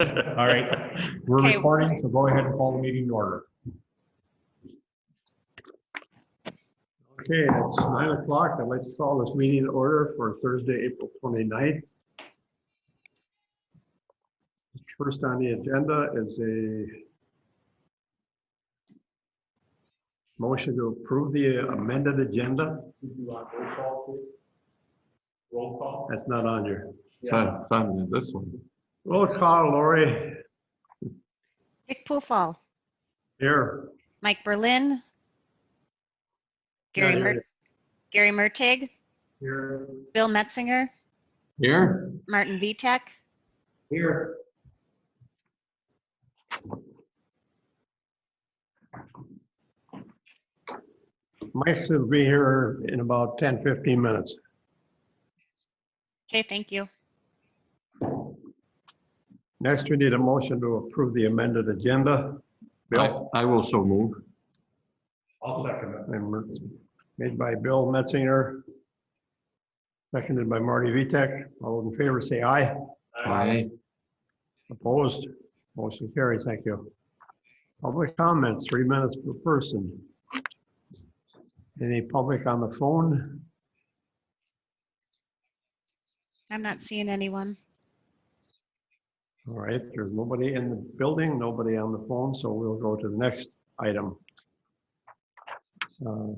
All right, we're Okay. recording, so go ahead and call the meeting to order. Okay, it's 9 o'clock. I'd like to call this meeting to order for Thursday, April 29th. First on the agenda is a motion to approve the amended agenda. Roll call. That's not on here. It's on this one. Roll call, Lori. Dick Poofall, Here. Mike Berlin, Gary Mertig, Here. Bill Metzinger, Here? Martin Vitek, Here. Mike will be here in about 10, 15 minutes. okay, thank you. Next, we need a motion to approve the amended agenda. Bill? I will so move. I'll second it. Made by Bill Metzinger. Seconded by Marty Vitek. All those in favor say aye. Aye. Opposed? Motion carries. Thank you. Public comments, 3 minutes per person. Any public on the phone? I'm not seeing anyone. All right, there's nobody in the building, nobody on the phone, so we'll go to the next item. The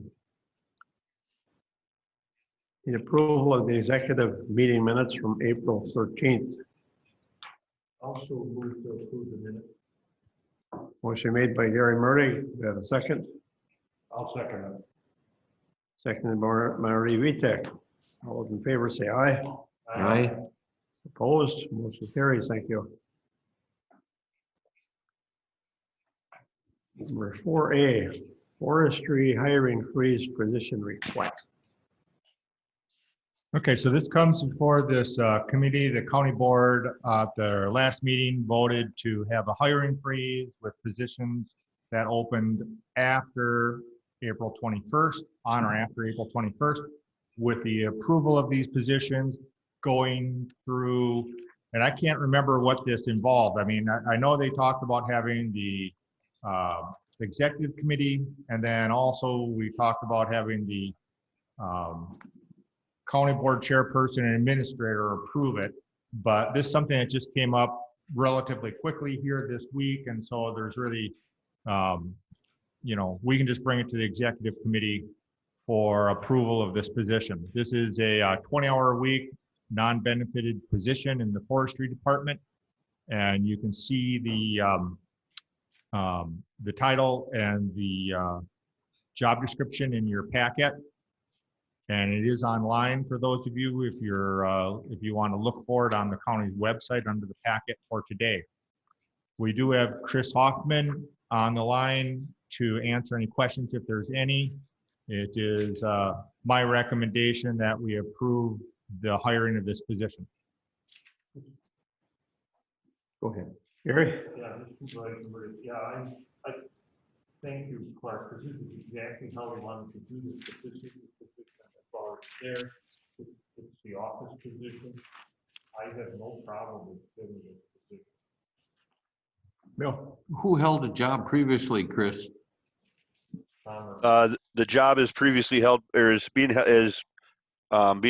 approval of the executive meeting minutes from April 13th. Also move to approve the minute. Motion made by Gary Murray. We have a second. I'll second it. Seconded by Marty Vitek. All those in favor say aye. Aye. Opposed? Motion carries. Thank you. Number 4A, forestry hiring freeze position request. Okay, so this comes before this committee. The county board at their last meeting voted to have a hiring freeze with positions that opened after April 21st, on or after April 21st, with the approval of these positions going through, and I can't remember what this involved. I mean, I know they talked about having the executive committee, and then also we talked about having the county board chairperson and administrator approve it. But this is something that just came up relatively quickly here this week, and so there's really, you know, we can just bring it to the executive committee for approval of this position. This is a 20-hour-a-week non-benefited position in the forestry department, and you can see the title and the job description in your packet, and it is online for those of you if you want to look for it on the county's website under the packet for today. We do have Chris Hoffman on the line to answer any questions if there's any. It is my recommendation that we approve the hiring of this position. Go ahead. Gary? Yeah, this is I thank you, Clark, because this is exactly how we wanted to do this. But this is the position that's already there. It's the office position. I have no problem with filling this position. Bill? Who held a job previously, Chris? The job is previously held, or is being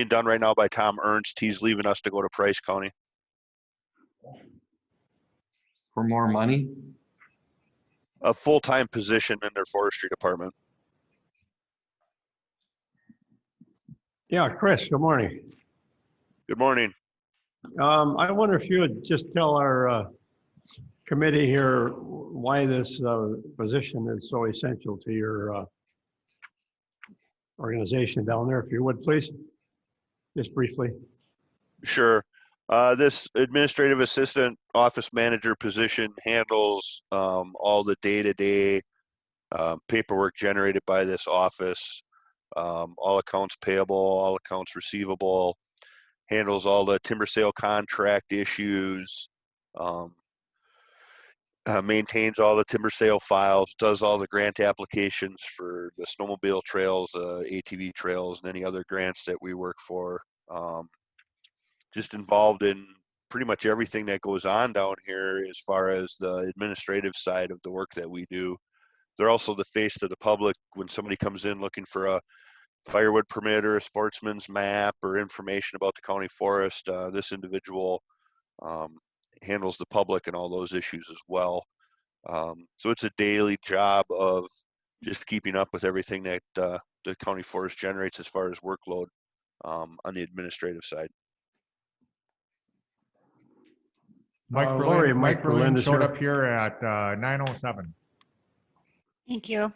done right now by Tom Ernst. He's leaving us to go to Price County. For more money? A full-time position in their forestry department. Yeah, Chris, good morning. Good morning. I wonder if you would just tell our committee here why this position is so essential to your organization down there, if you would, please, just briefly. Sure. This administrative assistant office manager position handles all the day-to-day paperwork generated by this office, all accounts payable, all accounts receivable, handles all the timber sale contract issues, maintains all the timber sale files, does all the grant applications for the snowmobile trails, ATV trails, and any other grants that we work for. Just involved in pretty much everything that goes on down here as far as the administrative side of the work that we do. They're also the face to the public when somebody comes in looking for a firewood permit or a sportsman's map or information about the county forest. This individual handles the public and all those issues as well. So it's a daily job of just keeping up with everything that the county forest generates as far as workload on the administrative side. Lori, Mike Mike Berlin Berlin is showed here. up here at 9:07. Thank you.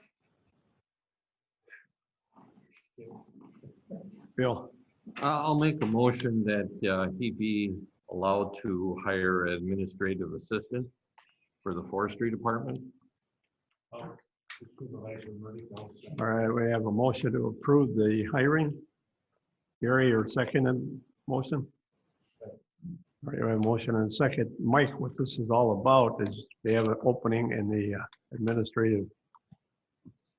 Bill, I'll make a motion that he be allowed to hire an administrative assistant for the forestry department. Supervisor Murray, no, second. all right, we have a motion to approve the hiring. Gary, your second motion? All right, we have a motion and second. Mike, what this is all about is they have an opening in the administrative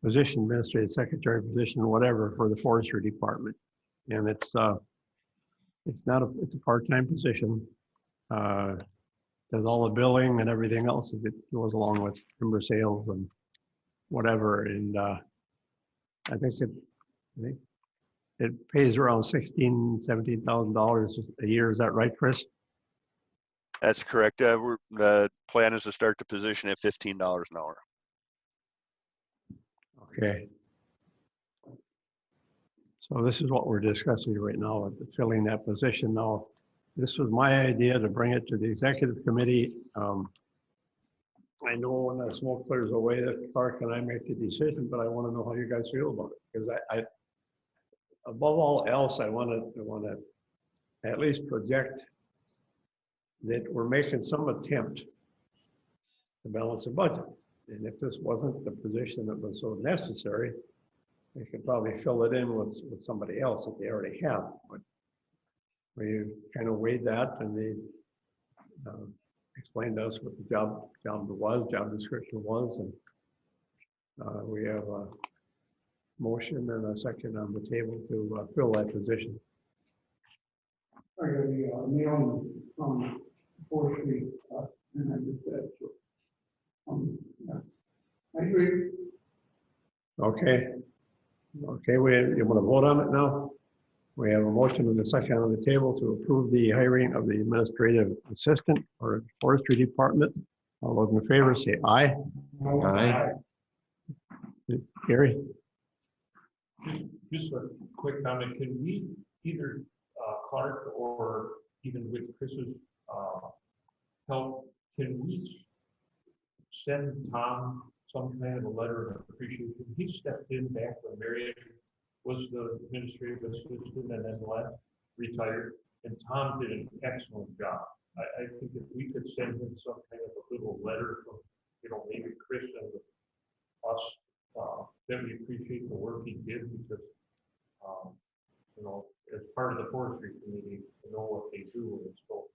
position, administrative secretary position, whatever, for the forestry department. And it's not it's a part-time position. Does all the billing and everything else that goes along with timber sales and whatever. And I think it pays around $17,000 a year. Is that right, Chris? That's correct. The plan is to start the position at $15 an hour. Okay. So this is what we're discussing right now, filling that position. Now, this was my idea to bring it to the executive committee. I know when the smoke clears away that Clark and I make the decision, but I want to know how you guys feel about it. Because I above all else, I want to at least project that we're making some attempt to balance the budget. And if this wasn't the position that was so necessary, they could probably fill it in with somebody else that they already have. But we kind of weighed that, and they explained to us what the job description was, and we have a motion and a second on the table to fill that position. I got the mail from forestry, and I just said, yeah. I agree. Okay. Okay, you want to vote on it now? We have a motion and a second on the table to approve the hiring of the administrative assistant for the forestry department. All those in favor say aye. Aye. Gary? Just a quick comment, can we either Clark or even with Chris's help, can we send Tom some kind of a letter of appreciation? He stepped in back when Marion was the administrative assistant and then left, retired, and Tom did an excellent job. I think if we could send him some kind of a little letter from, maybe Chris and us, that we appreciate the work he did because, as part of the forestry committee, to know what they do. And so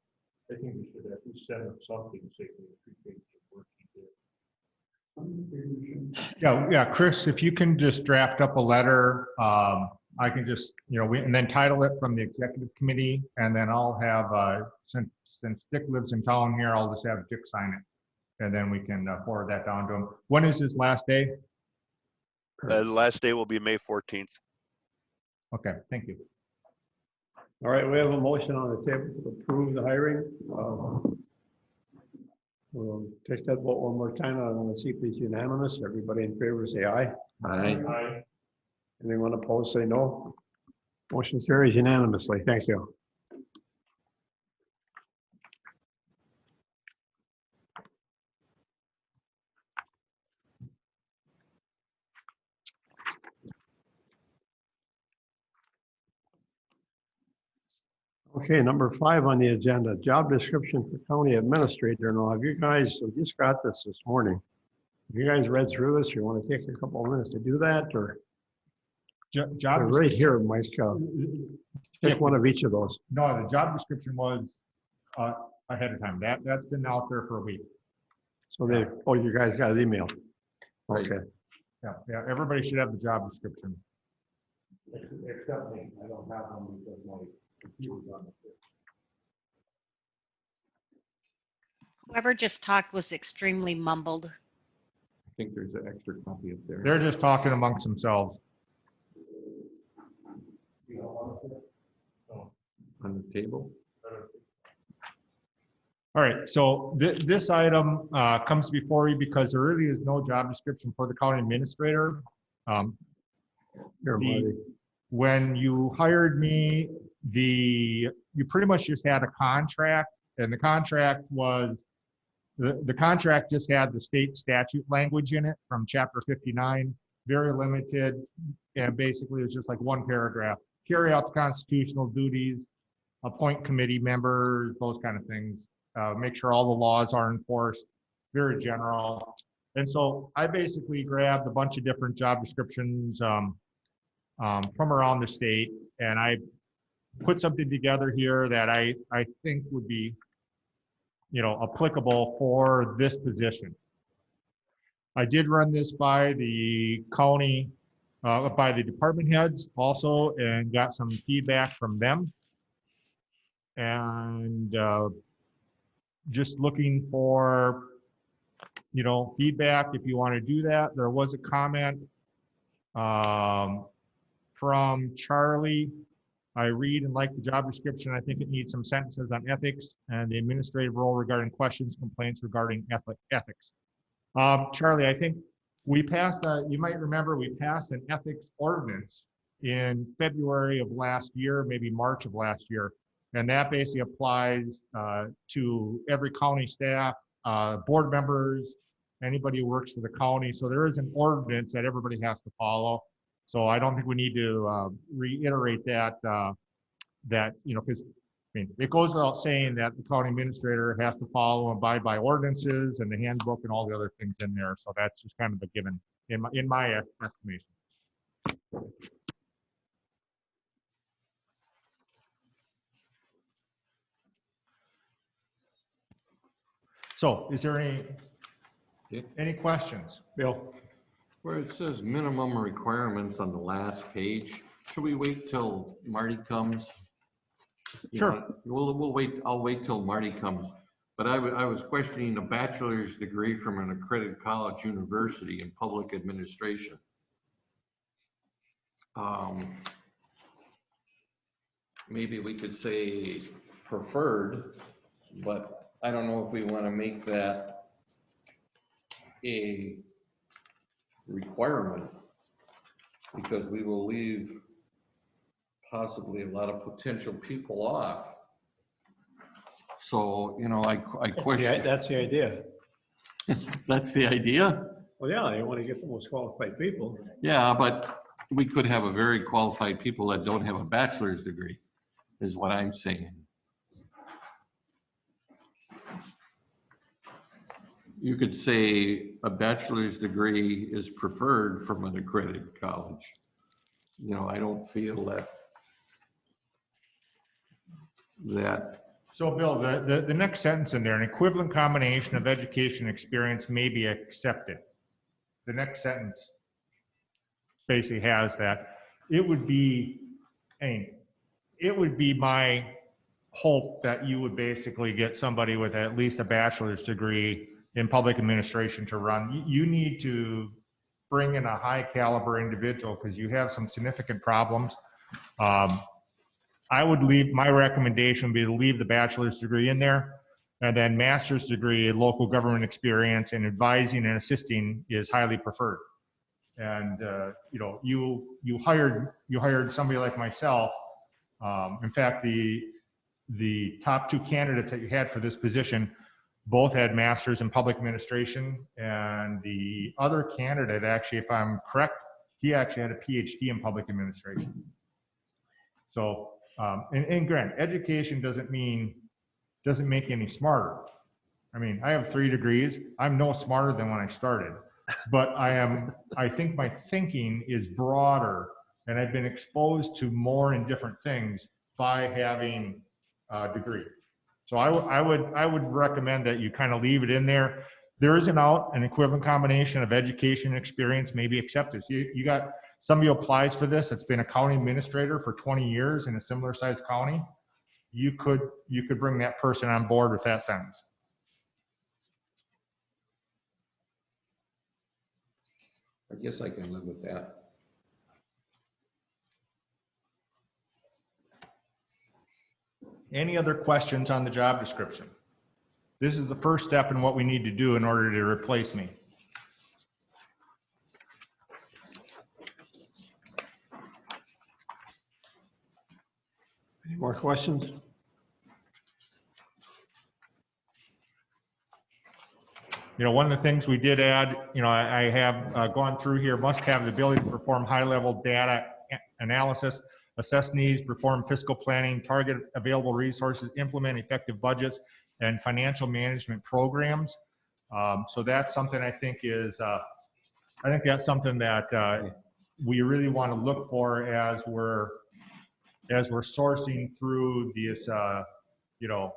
I think we should at least send them something, say we appreciate the work he did. Yeah, Chris, if you can just draft up a letter, I can just, and then title it from the executive committee, and then I'll have, since Dick lives in town here, I'll just have Dick sign it, and then we can forward that down to him. When is his last day? The last day will be May 14th. Okay, thank you. All right, we have a motion on the table to approve the hiring. We'll take that vote one more time. I want to see if it's unanimous. Everybody in favor say aye. Aye. Anyone opposed say no. Motion carries unanimously. Thank you. Okay, number 5 on the agenda, job description for county administrator. Now, have you guys, we just got this morning. Have you guys read through this? You want to take a couple of minutes to do that, or Job right here, Mike? Pick one of each of those. No, the job description was ahead of time. That's been out there for a week. So you guys got an email. Right. Okay. Yeah, everybody should have the job description. Except me, I don't have one because my computer's on the Whoever just talked was extremely mumbled. I think there's an extra copy up there. They're just talking amongst themselves. On the table. All right, so this item comes before you because there really is no job description for the county administrator. Here, Marty. When you hired me, you pretty much just had a contract, and the contract was, the contract just had the state statute language in it from chapter 59, very limited, and basically it's just like one paragraph. Carry out the constitutional duties, appoint committee members, those kind of things. Make sure all the laws are enforced, very general. And so I basically grabbed a bunch of different job descriptions from around the state, and I put something together here that I think would be, applicable for this position. I did run this by the county, by the department heads also, and got some feedback from them. And just looking for, feedback if you want to do that. There was a comment from Charlie. I read and like the job description. I think it needs some sentences on ethics and the administrative role regarding questions, complaints regarding ethics. Charlie, I think we passed, you might remember, we passed an ethics ordinance in February of last year, maybe March of last year. And that basically applies to every county staff, board members, anybody who works for the county. So there is an ordinance that everybody has to follow. So I don't think we need to reiterate that, because it goes without saying that the county administrator has to follow and abide by ordinances and the handbook and all the other things in there. So that's just kind of a given in my estimation. So is there any questions? Bill? Where it says minimum requirements on the last page, should we wait till Marty comes? Sure. We'll wait, I'll wait till Marty comes. But I was questioning a bachelor's degree from an accredited college university in public administration. Maybe we could say preferred, but I don't know if we want to make that a requirement, because we will leave possibly a lot of potential people off. So, I question. That's the idea. That's the idea? Well, yeah, you want to get the most qualified people. Yeah, but we could have a very qualified people that don't have a bachelor's degree, is what I'm saying. You could say a bachelor's degree is preferred from an accredited college. I don't feel that. So Bill, the next sentence in there, an equivalent combination of education and experience may be accepted. The next sentence basically has that. It would be my hope that you would basically get somebody with at least a bachelor's degree in public administration to run. You need to bring in a high caliber individual because you have some significant problems. I would my recommendation would be to leave the bachelor's degree in there, and then master's degree, local government experience, and advising and assisting is highly preferred. And you hired somebody like myself. In fact, the top two candidates that you had for this position both had masters in public administration, and the other candidate, actually, if I'm correct, he actually had a PhD in public administration. So, and granted, education doesn't make you any smarter. I mean, I have 3 degrees. I'm no smarter than when I started, but I think my thinking is broader, and I've been exposed to more and different things by having a degree. So I would recommend that you kind of leave it in there. There is an equivalent combination of education and experience may be accepted. You got somebody who applies for this that's been a county administrator for 20 years in a similar sized county. You could bring that person on board with that sentence. I guess I can live with that. Any other questions on the job description? This is the first step in what we need to do in order to replace me. Any more questions? You know, one of the things we did add, you know, I have gone through here, must have the ability to perform high-level data analysis, assess needs, perform fiscal planning, target available resources, implement effective budgets, and financial management programs. So that's something I think is, I think that's something that we really want to look for as we're sourcing through these, you know,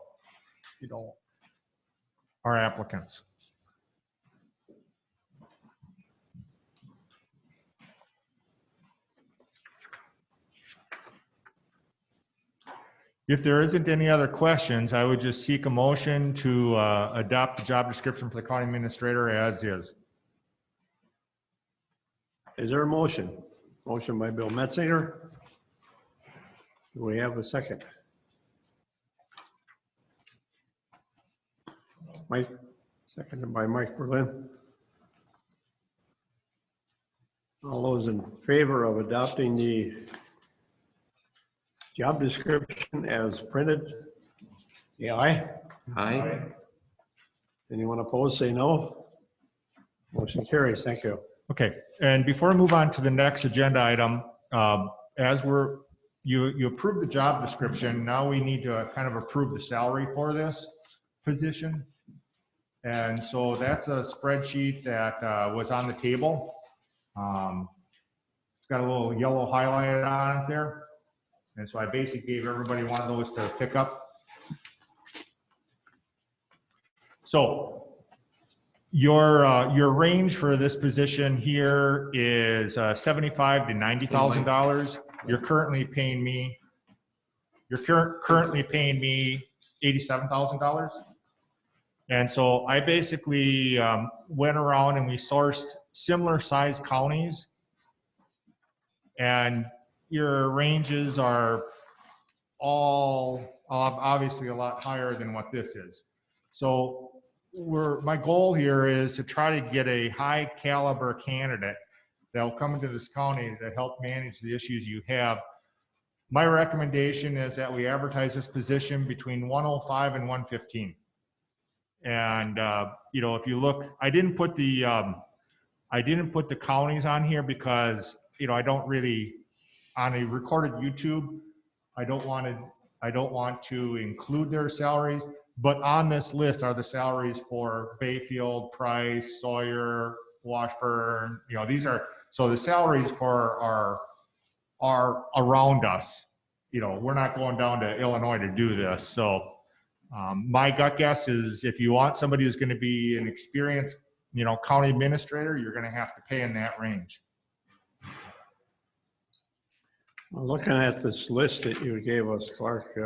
our applicants. If there isn't any other questions, I would just seek a motion to adopt the job description for the county administrator as is. Is there a motion? Motion by Bill Metzinger. Do we have a second? Mike, seconded by Mike Berlin. All those in favor of adopting the job description as printed, say aye. Aye. Anyone opposed, say no. Motion carries. Thank you. Okay, and before I move on to the next agenda item, as you approve the job description, now we need to kind of approve the salary for this position. And so that's a spreadsheet that was on the table. It's got a little yellow highlighted on it there. And so I basically gave everybody one of those to pick up. So your range for this position here is $75,000 to $90,000. You're currently paying me $87,000. And so I basically went around and we sourced similar sized counties, and your ranges are all obviously a lot higher than what this is. So my goal here is to try to get a high caliber candidate that will come into this county to help manage the issues you have. My recommendation is that we advertise this position between 105 and 115. And you know, if you look, I didn't put the counties on here because, you know, I don't really, on a recorded YouTube, I don't want to include their salaries, but on this list are the salaries for Bayfield, Price, Sawyer, Washburn. You know, these are, so the salaries for are around us. You know, we're not going down to Illinois to do this. So my gut guess is if you want somebody who's going to be an experienced, you know, county administrator, you're going to have to pay in that range. Well, looking at this list that you gave us, Clark,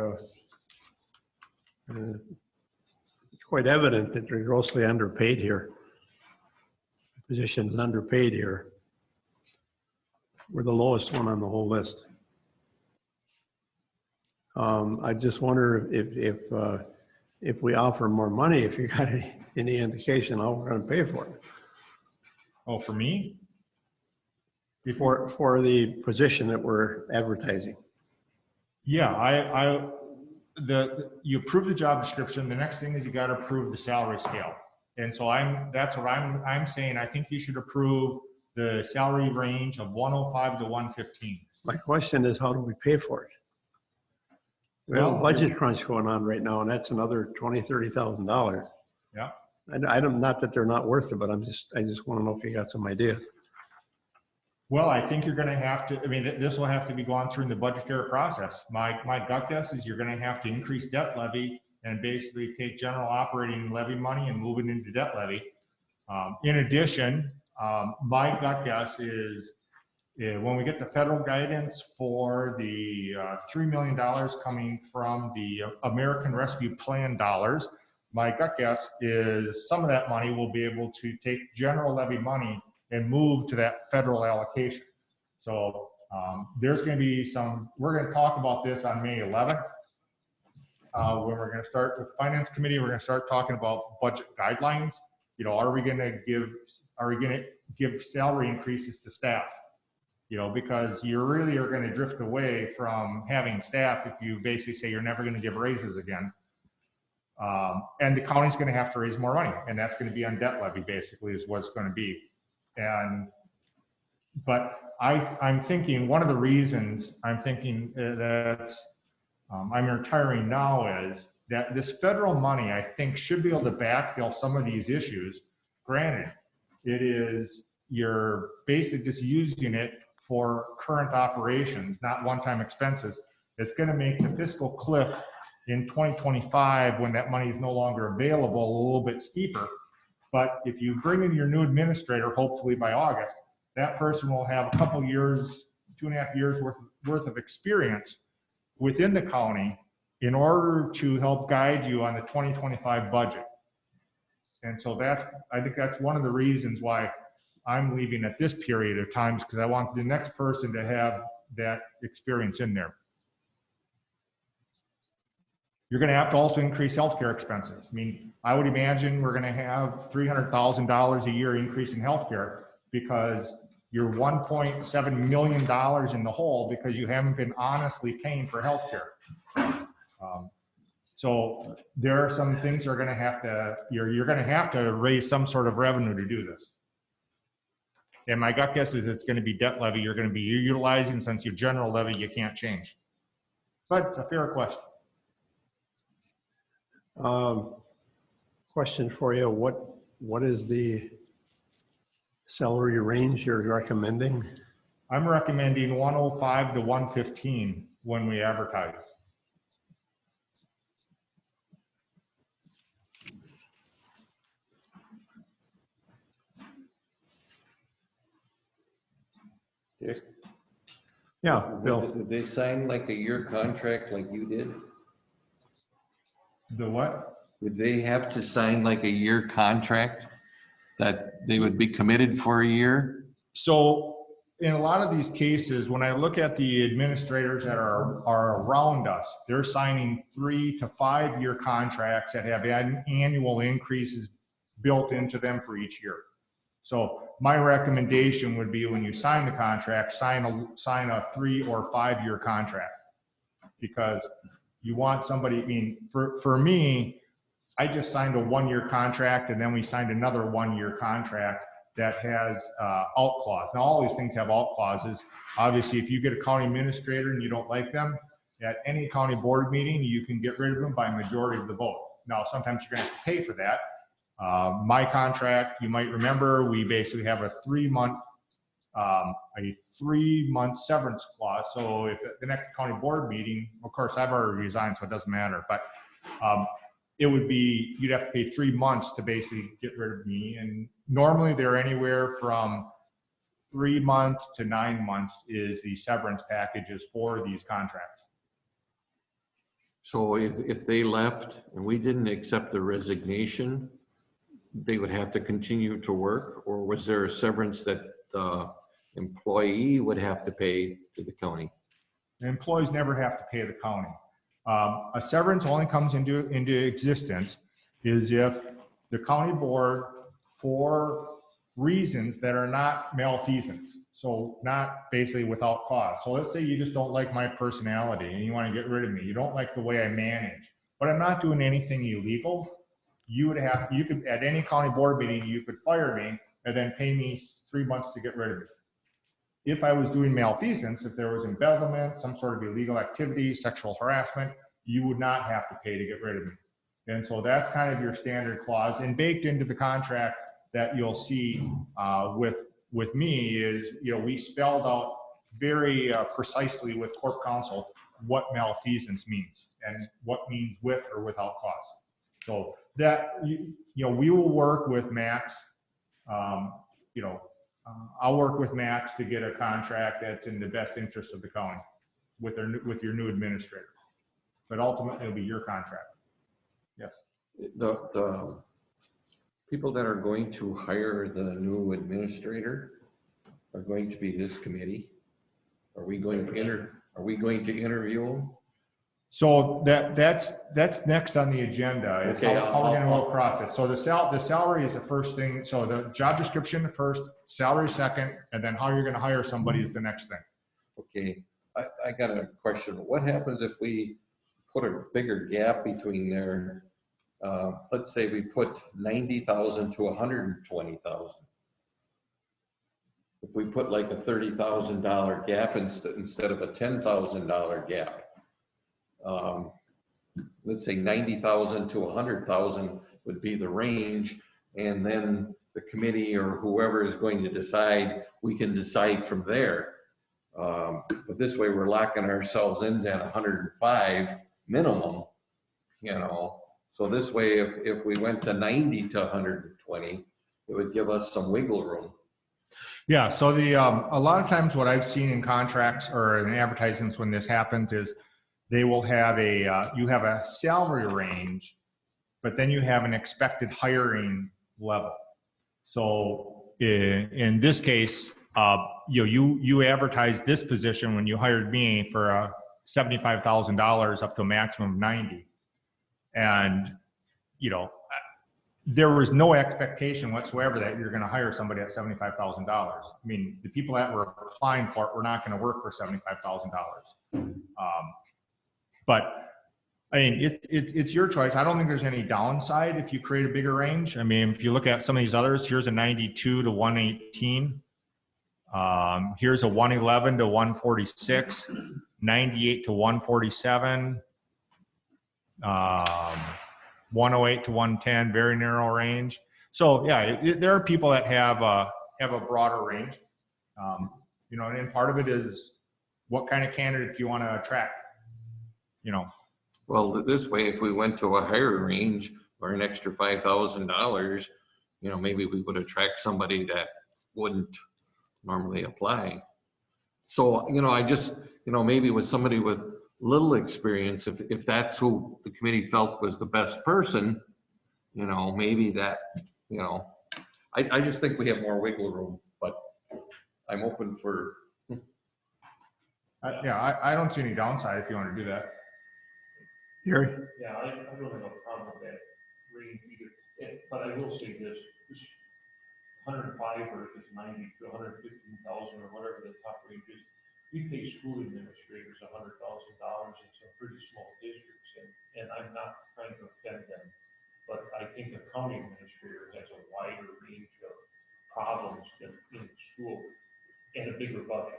it's quite evident that they're grossly underpaid here. The position is underpaid here. We're the lowest one on the whole list. I just wonder if we offer more money, if you got any indication how we're going to pay for it. Oh, for me? For the position that we're advertising. Yeah, you approve the job description. The next thing is you got to approve the salary scale. And so that's what I'm saying. I think you should approve the salary range of 105 to 115. My question is, how do we pay for it? We have a Well, budget crunch going on right now, and that's another $20,000, $30,000. Yeah. I don't, not that they're not worth it, but I just want to know if you got some ideas. Well, I think you're going to have to, I mean, this will have to be gone through in the budgetary process. My gut guess is you're going to have to increase debt levy and basically take general operating levy money and move it into debt levy. In addition, my gut guess is when we get the federal guidance for the $3 million coming from the American Rescue Plan dollars, my gut guess is some of that money will be able to take general levy money and move to that federal allocation. So there's going to be we're going to talk about this on May 11th. When we're going to start with Finance Committee, we're going to start talking about budget guidelines. You know, are we going to give salary increases to staff? You know, because you really are going to drift away from having staff if you basically say you're never going to give raises again. And the county's going to have to raise more money, and that's going to be on debt levy, basically, is what it's going to be. But I'm thinking one of the reasons I'm thinking that I'm retiring now is that this federal money, I think, should be able to backfill some of these issues. Granted, you're basically just using it for current operations, not one-time expenses. It's going to make the fiscal cliff in 2025, when that money is no longer available, a little bit steeper. But if you bring in your new administrator, hopefully by August, that person will have a couple years, 2.5 years worth of experience within the county in order to help guide you on the 2025 budget. And so I think that's one of the reasons why I'm leaving at this period of time, because I want the next person to have that experience in there. You're going to have to also increase healthcare expenses. I mean, I would imagine we're going to have $300,000 a year increase in healthcare because you're $1.7 million in the hole because you haven't been honestly paying for healthcare. So there are some things you're going to have to, you're going to have to raise some sort of revenue to do this. And my gut guess is it's going to be debt levy you're going to be utilizing, since your general levy you can't change. But it's a fair question. Question for you. What is the salary range you're recommending? I'm recommending 105 to 115 when we advertise. Dick, Yeah, Bill. Did they sign like a year contract like you did? The what? Would they have to sign like a year contract that they would be committed for a year? So in a lot of these cases, when I look at the administrators that are around us, they're signing 3 to 5 year contracts that have annual increases built into them for each year. So my recommendation would be, when you sign the contract, sign a 3 or 5 year contract, because you want somebody. I mean, for me, I just signed a 1 year contract, and then we signed another 1 year contract that has out clause. Now, all these things have out clauses. Obviously, if you get a county administrator and you don't like them, at any county board meeting, you can get rid of them by majority of the vote. Now, sometimes you're going to have to pay for that. My contract, you might remember, we basically have a 3-month severance clause. So if at the next county board meeting, of course, I've already resigned, so it doesn't matter, but it would be, you'd have to pay 3 months to basically get rid of me. And normally they're anywhere from 3 months to 9 months is the severance packages for these contracts. So if they left and we didn't accept the resignation, they would have to continue to work? Or was there a severance that the employee would have to pay to the county? The employees never have to pay the county. A severance only comes into existence is if the county board, for reasons that are not malfeasance, so not basically without cause. So let's say you just don't like my personality and you want to get rid of me. You don't like the way I manage, but I'm not doing anything illegal. You could, at any county board meeting, you could fire me and then pay me 3 months to get rid of me. If I was doing malfeasance, if there was embezzlement, some sort of illegal activity, sexual harassment, you would not have to pay to get rid of me. And so that's kind of your standard clause. And baked into the contract that you'll see with me is, we spelled out very precisely with Corp Counsel what malfeasance means and what means with or without cause. So that, we will work with Max. I'll work with Max to get a contract that's in the best interest of the county with your new administrator. But ultimately, it'll be your contract. Yes. people that are going to hire the new administrator are going to be this committee? Are we going to interview them? So that's next on the agenda, is Okay, how we're gonna I'll- go process. So the salary is the first thing, so the job description first, salary second, and then how you're gonna hire somebody is the next thing. Okay, I got a question. What happens if we put a bigger gap between there? Let's say we put 90,000 to 120,000. If we put like a $30,000 gap instead of a $10,000 gap. Let's say 90,000 to 100,000 would be the range, and then the committee or whoever is going to decide, we can decide from there. But this way we're locking ourselves into at 105 minimum, you know. So this way, if we went to 90 to 120, it would give us some wiggle room. Yeah, so a lot of times what I've seen in contracts or in advertisements when this happens is they will have you have a salary range, but then you have an expected hiring level. So in this case, you advertised this position when you hired me for $75,000 up to a maximum of 90. And, there was no expectation whatsoever that you're going to hire somebody at $75,000. I mean, the people that were applying for it were not going to work for $75,000. But I mean, it's your choice. I don't think there's any downside if you create a bigger range. I mean, if you look at some of these others, here's a 92 to 118. Here's a 111 to 146, 98 to 147. 108 to 110, very narrow range. So yeah, there are people that have a broader range, and part of it is what kind of candidate do you want to attract, Well, this way, if we went to a higher range or an extra $5,000, maybe we would attract somebody that wouldn't normally apply. So, I just, maybe with somebody with little experience, if that's who the committee felt was the best person, maybe that, I just think we have more wiggle room, but I'm open for. I don't see any downside if you want to do that. Gary? Yeah, I don't have a problem with that range either, but I will say this 105 versus 90 to 115,000 or whatever the top range is. We pay school administrators $100,000 in some pretty small districts, and I'm not trying to offend them, but I think a county administrator has a wider range of problems in the school and a bigger budget,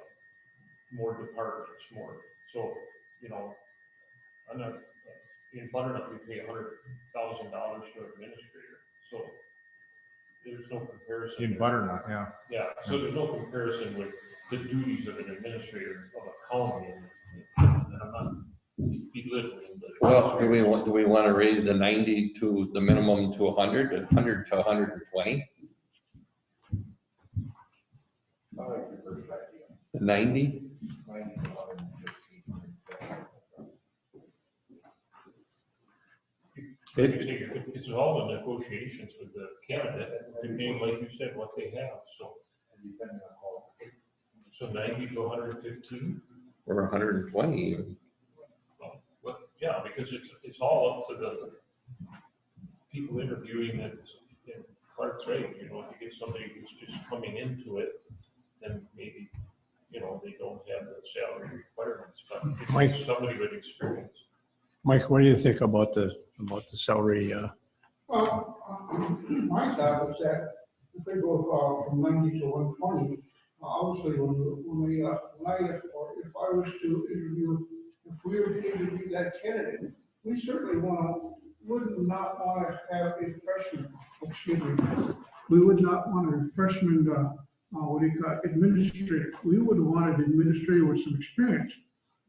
more departments, more. So, I'm not, in Butternut, we pay $100,000 to an administrator, so there's no comparison. In Butternut, yeah. Yeah, so there's no comparison with the duties of an administrator of a county. And I'm not belittling, but. Well, do we want to raise the 90 to the minimum to 100, 100 to 120? The 90? It's all the negotiations with the candidate, depending, like you said, what they have, so. So 90 to 115? Or 120 even? Well, yeah, because it's all up to the people interviewing it. And Clark's right, if you get somebody who's just coming into it, then maybe, they don't have the salary requirements, but Mike? it's somebody with experience. Mike, what do you think about the salary? Well, my thought was that if they go from 90 to 120, obviously if I was to interview, if we were to interview that candidate, we certainly would not want to have a freshman, we would not want a freshman, administrator. We would want an administrator with some experience.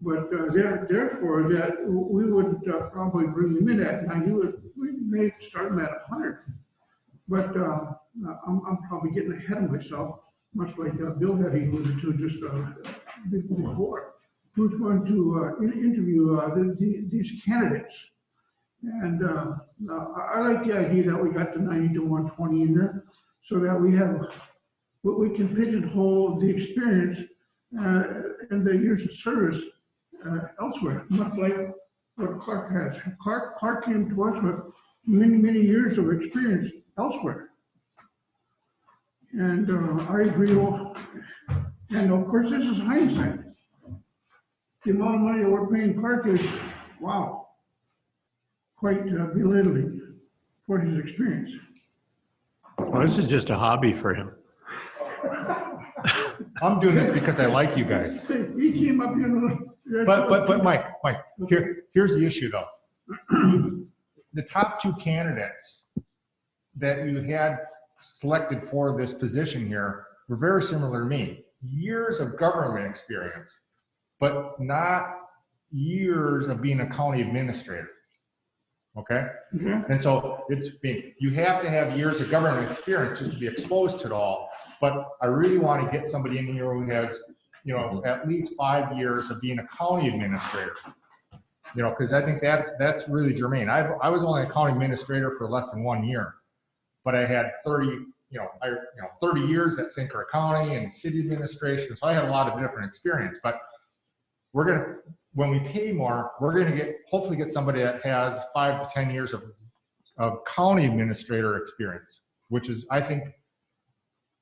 But therefore, that we would probably bring them in at 90. We may start them at 100. But I'm probably getting ahead of myself, much like Bill had alluded to just before. Who's going to interview these candidates? And I like the idea that we got the 90 to 120 in there so that we have, we can pigeonhole the experience and the years of service elsewhere, much like what Clark has. Clark came to us with many, many years of experience elsewhere. And I agree. And of course, this is hindsight. The amount of money that we're paying Clark is, wow, quite belittling for his experience. Well, this is just a hobby for him. I'm doing this because I like you guys. He came up here. But Mike, here's the issue though. The top two candidates that you had selected for this position here were very similar to me. Years of government experience, but not years of being a county administrator. Okay? Mhm. And so you have to have years of government experience just to be exposed to it all. But I really want to get somebody in here who has, at least 5 years of being a county administrator. Because I think that's really germane. I was only a county administrator for less than 1 year, but I had 30 years at St. Clair County and city administration. So I had a lot of different experience. But when we pay more, we're gonna hopefully get somebody that has 5 to 10 years of county administrator experience, which is, I think,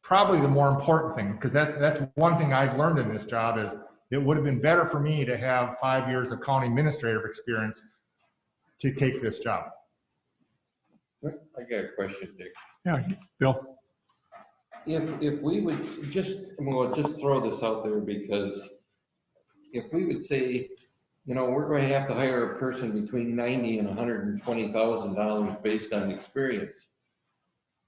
probably the more important thing, because that's one thing I've learned in this job is it would have been better for me to have 5 years of county administrative experience to take this job. I got a question, Dick. Yeah, Bill? If we would we'll just throw this out there, because if we would say, we're going to have to hire a person between $90,000 and $120,000 based on experience.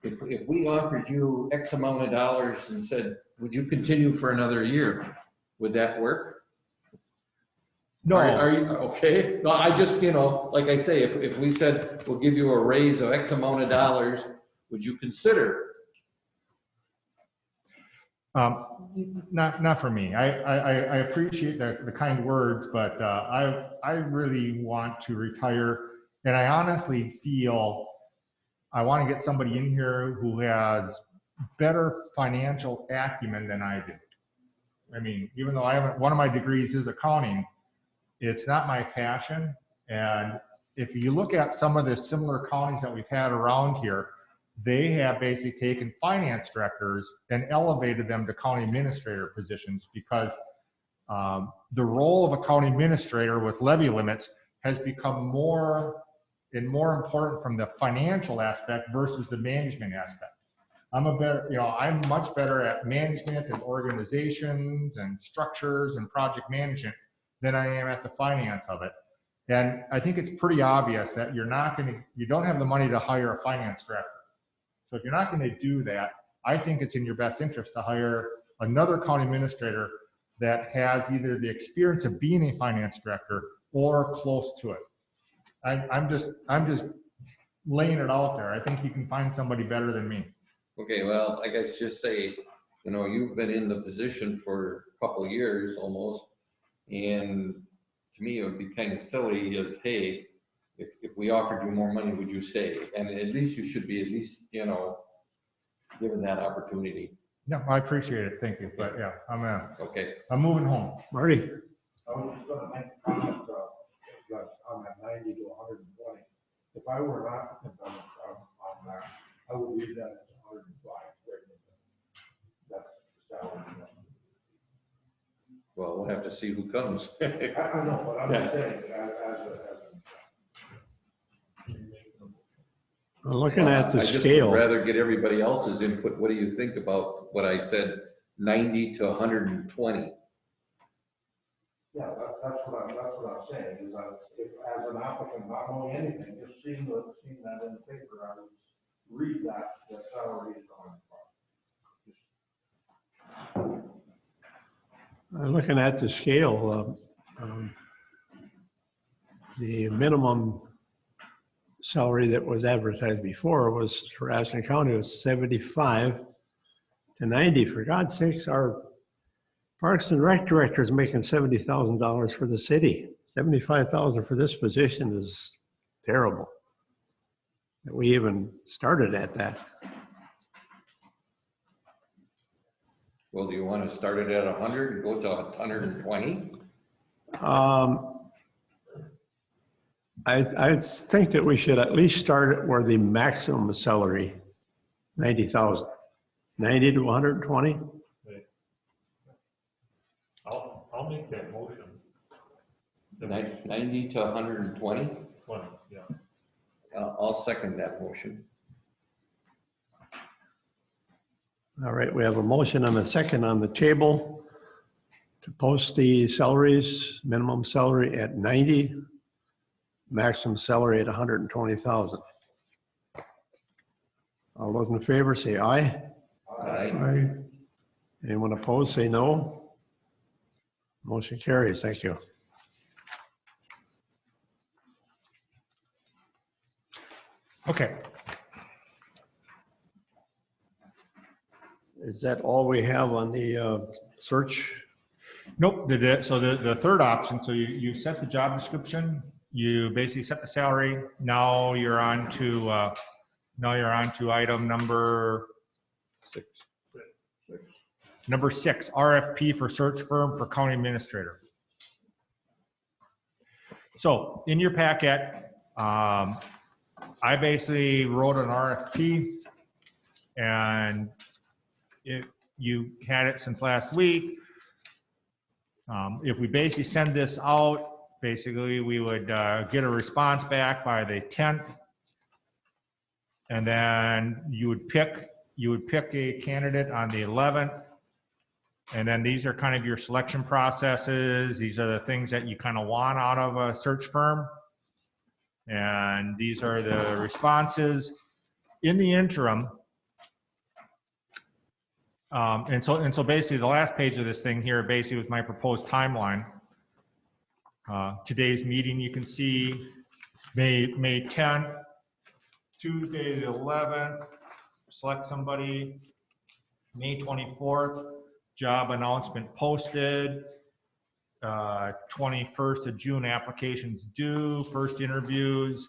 If we offered you X amount of dollars and said, would you continue for another year? Would that work? No, Are you, okay? No, I just, like I say, if we said, we'll give you a raise of X amount of dollars, would you consider? not for me. I appreciate the kind words, but I really want to retire, and I honestly feel I want to get somebody in here who has better financial acumen than I do. I mean, even though one of my degrees is accounting, it's not my passion. And if you look at some of the similar counties that we've had around here, they have basically taken finance directors and elevated them to county administrator positions because the role of a county administrator with levy limits has become more and more important from the financial aspect versus the management aspect. I'm much better at management and organizations and structures and project management than I am at the finance of it. And I think it's pretty obvious that you don't have the money to hire a finance director. So if you're not going to do that, I think it's in your best interest to hire another county administrator that has either the experience of being a finance director or close to it. I'm just laying it out there. I think you can find somebody better than me. Okay, well, I guess just say, you've been in the position for a couple of years almost. And to me, it would be kind of silly as, hey, if we offered you more money, would you stay? And at least you should be given that opportunity. No, I appreciate it. Thank you. But yeah, Okay. I'm moving home. Marty? I was just gonna make a comment, Gus, on that 90 to 120. If I were an applicant on that, I would read that as 105. That's the salary. Well, we'll have to see who comes. I know, but I'm just saying, as a Looking at the I just would scale, rather get everybody else's input. What do you think about what I said, 90 to 120? yeah, that's what I'm saying, is that if as an applicant, not knowing anything, just seeing that in the paper, I would read that the salary is on. looking at the scale, the minimum salary that was advertised before was for Ashland County was 75 to 90. For God's sakes, our Parks and Rec director is making $70,000 for the city. $75,000 for this position is terrible. That we even started at that. Well, do you want to start it at 100 and go to 120? I think that we should at least start it where the maximum salary, 90,000. 90 to 120? I'll make that motion. 90 to 120? 20, yeah. I'll second that motion. All right, we have a motion and a second on the table to post the salaries, minimum salary at 90, maximum salary at 120,000. All those in favor say aye. Aye. Anyone opposed, say no. Motion carries. Thank you. Okay, Is that all we have on the search? nope, so the third option, so you set the job description, you basically set the salary, now you're on to item number six, RFP for search firm for county administrator. So in your packet, I basically wrote an RFP, and you had it since last week. If we basically send this out, basically we would get a response back by the 10th, and then you would pick a candidate on the 11th. And then these are kind of your selection processes. These are the things that you kind of want out of a search firm. And these are the responses. In the interim, and so basically the last page of this thing here basically was my proposed timeline. Today's meeting, you can see May 10th, Tuesday the 11th, select somebody. May 24th, job announcement posted. 21st of June, applications due, first interviews.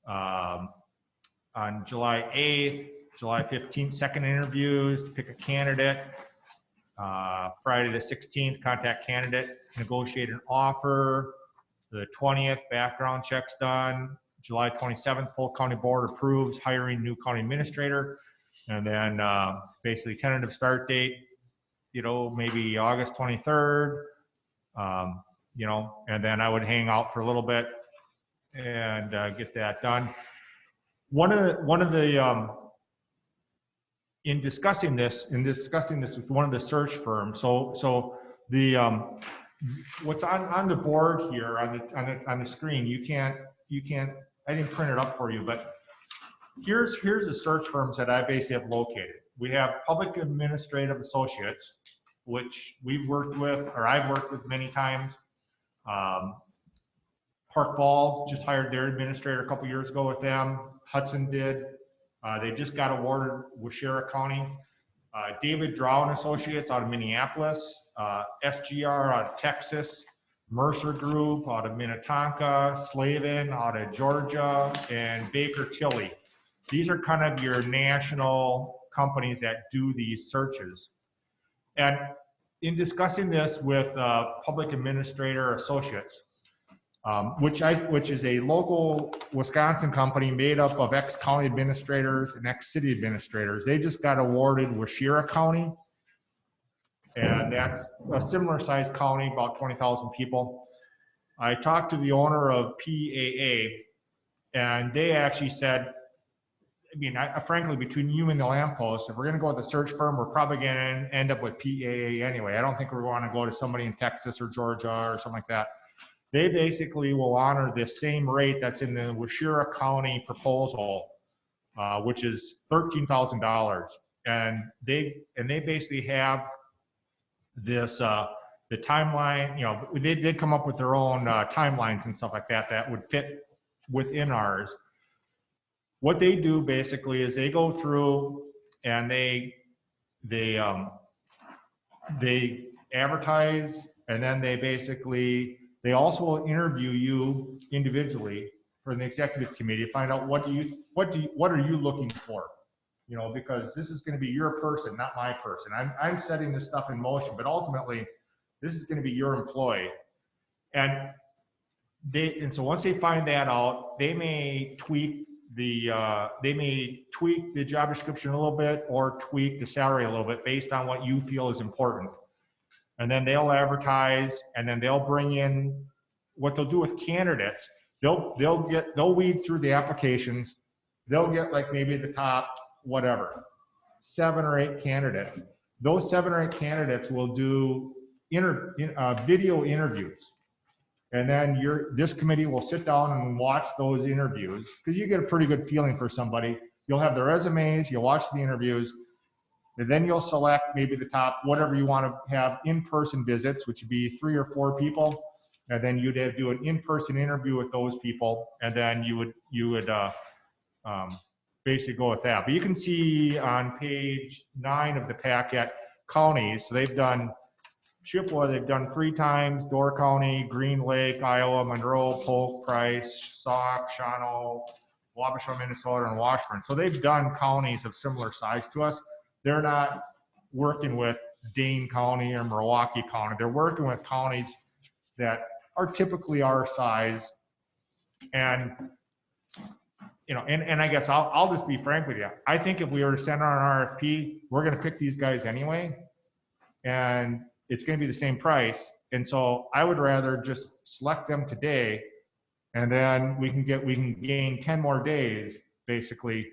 On July 8th, July 15th, second interviews to pick a candidate. Friday the 16th, contact candidate, negotiate an offer. The 20th, background checks done. July 27th, full county board approves hiring new county administrator. And then basically tentative start date, maybe August 23rd. And then I would hang out for a little bit and get that done. One of the in discussing this with one of the search firms, so the what's on the board here on the screen, you can't I didn't print it up for you, but here's the search firms that I basically have located. We have Public Administrative Associates, which we've worked with, or I've worked with many times. Park Falls just hired their administrator a couple years ago with them. Hudson did. They just got awarded Waushara County. David Drow and Associates out of Minneapolis. SGR out of Texas. Mercer Group out of Minnetonka. Slavin out of Georgia. And Baker Tilly. These are kind of your national companies that do these searches. And in discussing this with Public Administrator Associates, which is a local Wisconsin company made up of ex-county administrators and ex-city administrators, they just got awarded Waushara County, and that's a similar sized county, about 20,000 people. I talked to the owner of PAA, and they actually said, frankly, between you and the lamppost, if we're going to go with a search firm, we're probably going to end up with PAA anyway. I don't think we're going to go to somebody in Texas or Georgia or something like that. They basically will honor the same rate that's in the Waushara County proposal, which is $13,000. And they basically have this, the timeline, they did come up with their own timelines and stuff like that that would fit within ours. What they do basically is they go through and they advertise, and then they also will interview you individually, for the executive committee, find out what are you looking for? You know, because this is going to be your person, not my person. I'm setting this stuff in motion, but ultimately, this is going to be your employee. And so once they find that out, they may tweak the job description a little bit or tweak the salary a little bit based on what you feel is important. And then they'll advertise, and then they'll bring in what they'll do with candidates. They'll weed through the applications. They'll get like maybe the top, whatever, 7 or 8 candidates. Those 7 or 8 candidates will do video interviews. And then this committee will sit down and watch those interviews, because you get a pretty good feeling for somebody. You'll have their resumes, you'll watch the interviews, and then you'll select maybe the top, whatever you want to have in-person visits, which would be 3 or 4 people. And then you'd do an in-person interview with those people, and then you would basically go with that. But you can see on page 9 of the packet, counties. So they've done Chippewa, they've done 3 times, Door County, Green Lake, Iowa, Monroe, Polk, Price, Sauk, Shawano, Wabasha, Minnesota, and Washburn. So they've done counties of similar size to us. They're not working with Dane County or Milwaukee County. They're working with counties that are typically our size. And, you know, and I guess I'll just be frank with you. I think if we were to send out an RFP, we're going to pick these guys anyway. And it's going to be the same price. And so I would rather just select them today, and then we can gain 10 more days basically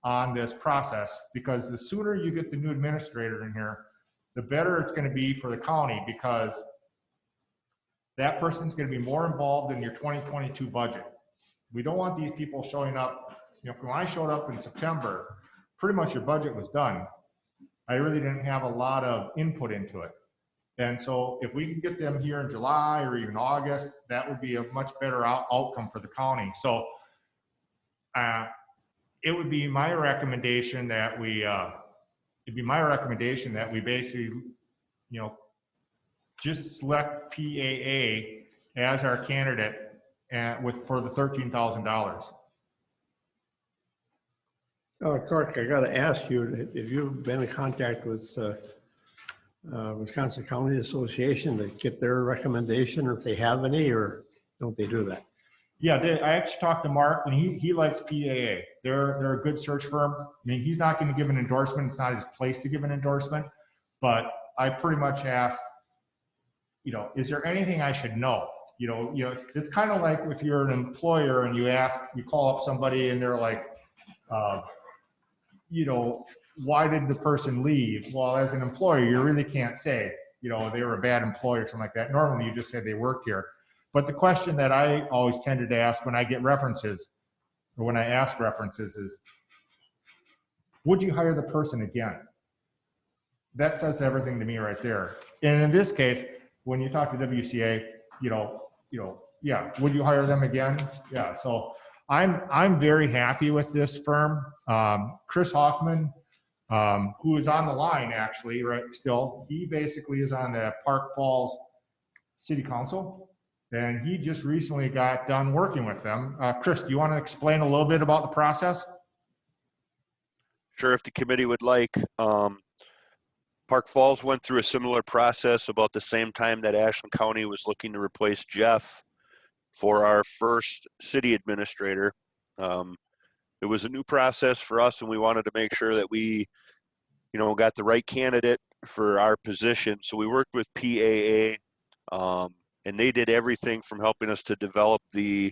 on this process, because the sooner you get the new administrator in here, the better it's going to be for the county, because that person's going to be more involved in your 2022 budget. We don't want these people showing up. You know, when I showed up in September, pretty much your budget was done. I really didn't have a lot of input into it. And so if we can get them here in July or even August, that would be a much better outcome for the county. So it would be my recommendation that we basically, you know, just select PAA as our candidate for the $13,000. Clark, I got to ask you, if you've been in contact with Wisconsin County Association to get their recommendation, if they have any, or don't they do that? Yeah, I actually talked to Mark, and he likes PAA. They're a good search firm. I mean, he's not going to give an endorsement. It's not his place to give an endorsement. But I pretty much asked, you know, is there anything I should know? You know, it's kind of like if you're an employer and you call up somebody and they're like, you know, why did the person leave? Well, as an employer, you really can't say, you know, they were a bad employee or something like that. Normally, you just say they work here. But the question that I always tended to ask when I get references, or when I ask references, is, would you hire the person again? That says everything to me right there. And in this case, when you talk to WCA, you know, yeah, would you hire them again? Yeah. So I'm very happy with this firm. Chris Hoffman, who is on the line actually, right? Still, he basically is on the Park Falls City Council, and he just recently got done working with them. Chris, do you want to explain a little bit about the process? Sure, if the committee would like. Park Falls went through a similar process about the same time that Ashland County was looking to replace Jeff for our first city administrator. It was a new process for us, and we wanted to make sure that we, you know, got the right candidate for our position. So we worked with PAA, and they did everything from helping us to develop the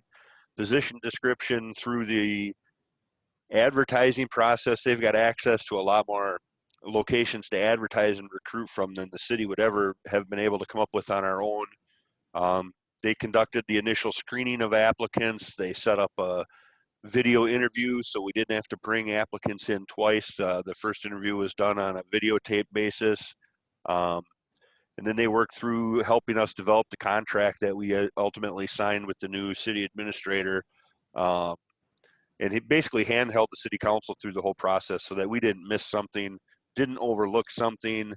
position description through the advertising process. They've got access to a lot more locations to advertise and recruit from than the city would ever have been able to come up with on our own. They conducted the initial screening of applicants. They set up a video interview, so we didn't have to bring applicants in twice. The first interview was done on a videotape basis. And then they worked through helping us develop the contract that we ultimately signed with the new city administrator. And he basically handheld the city council through the whole process so that we didn't miss something, didn't overlook something.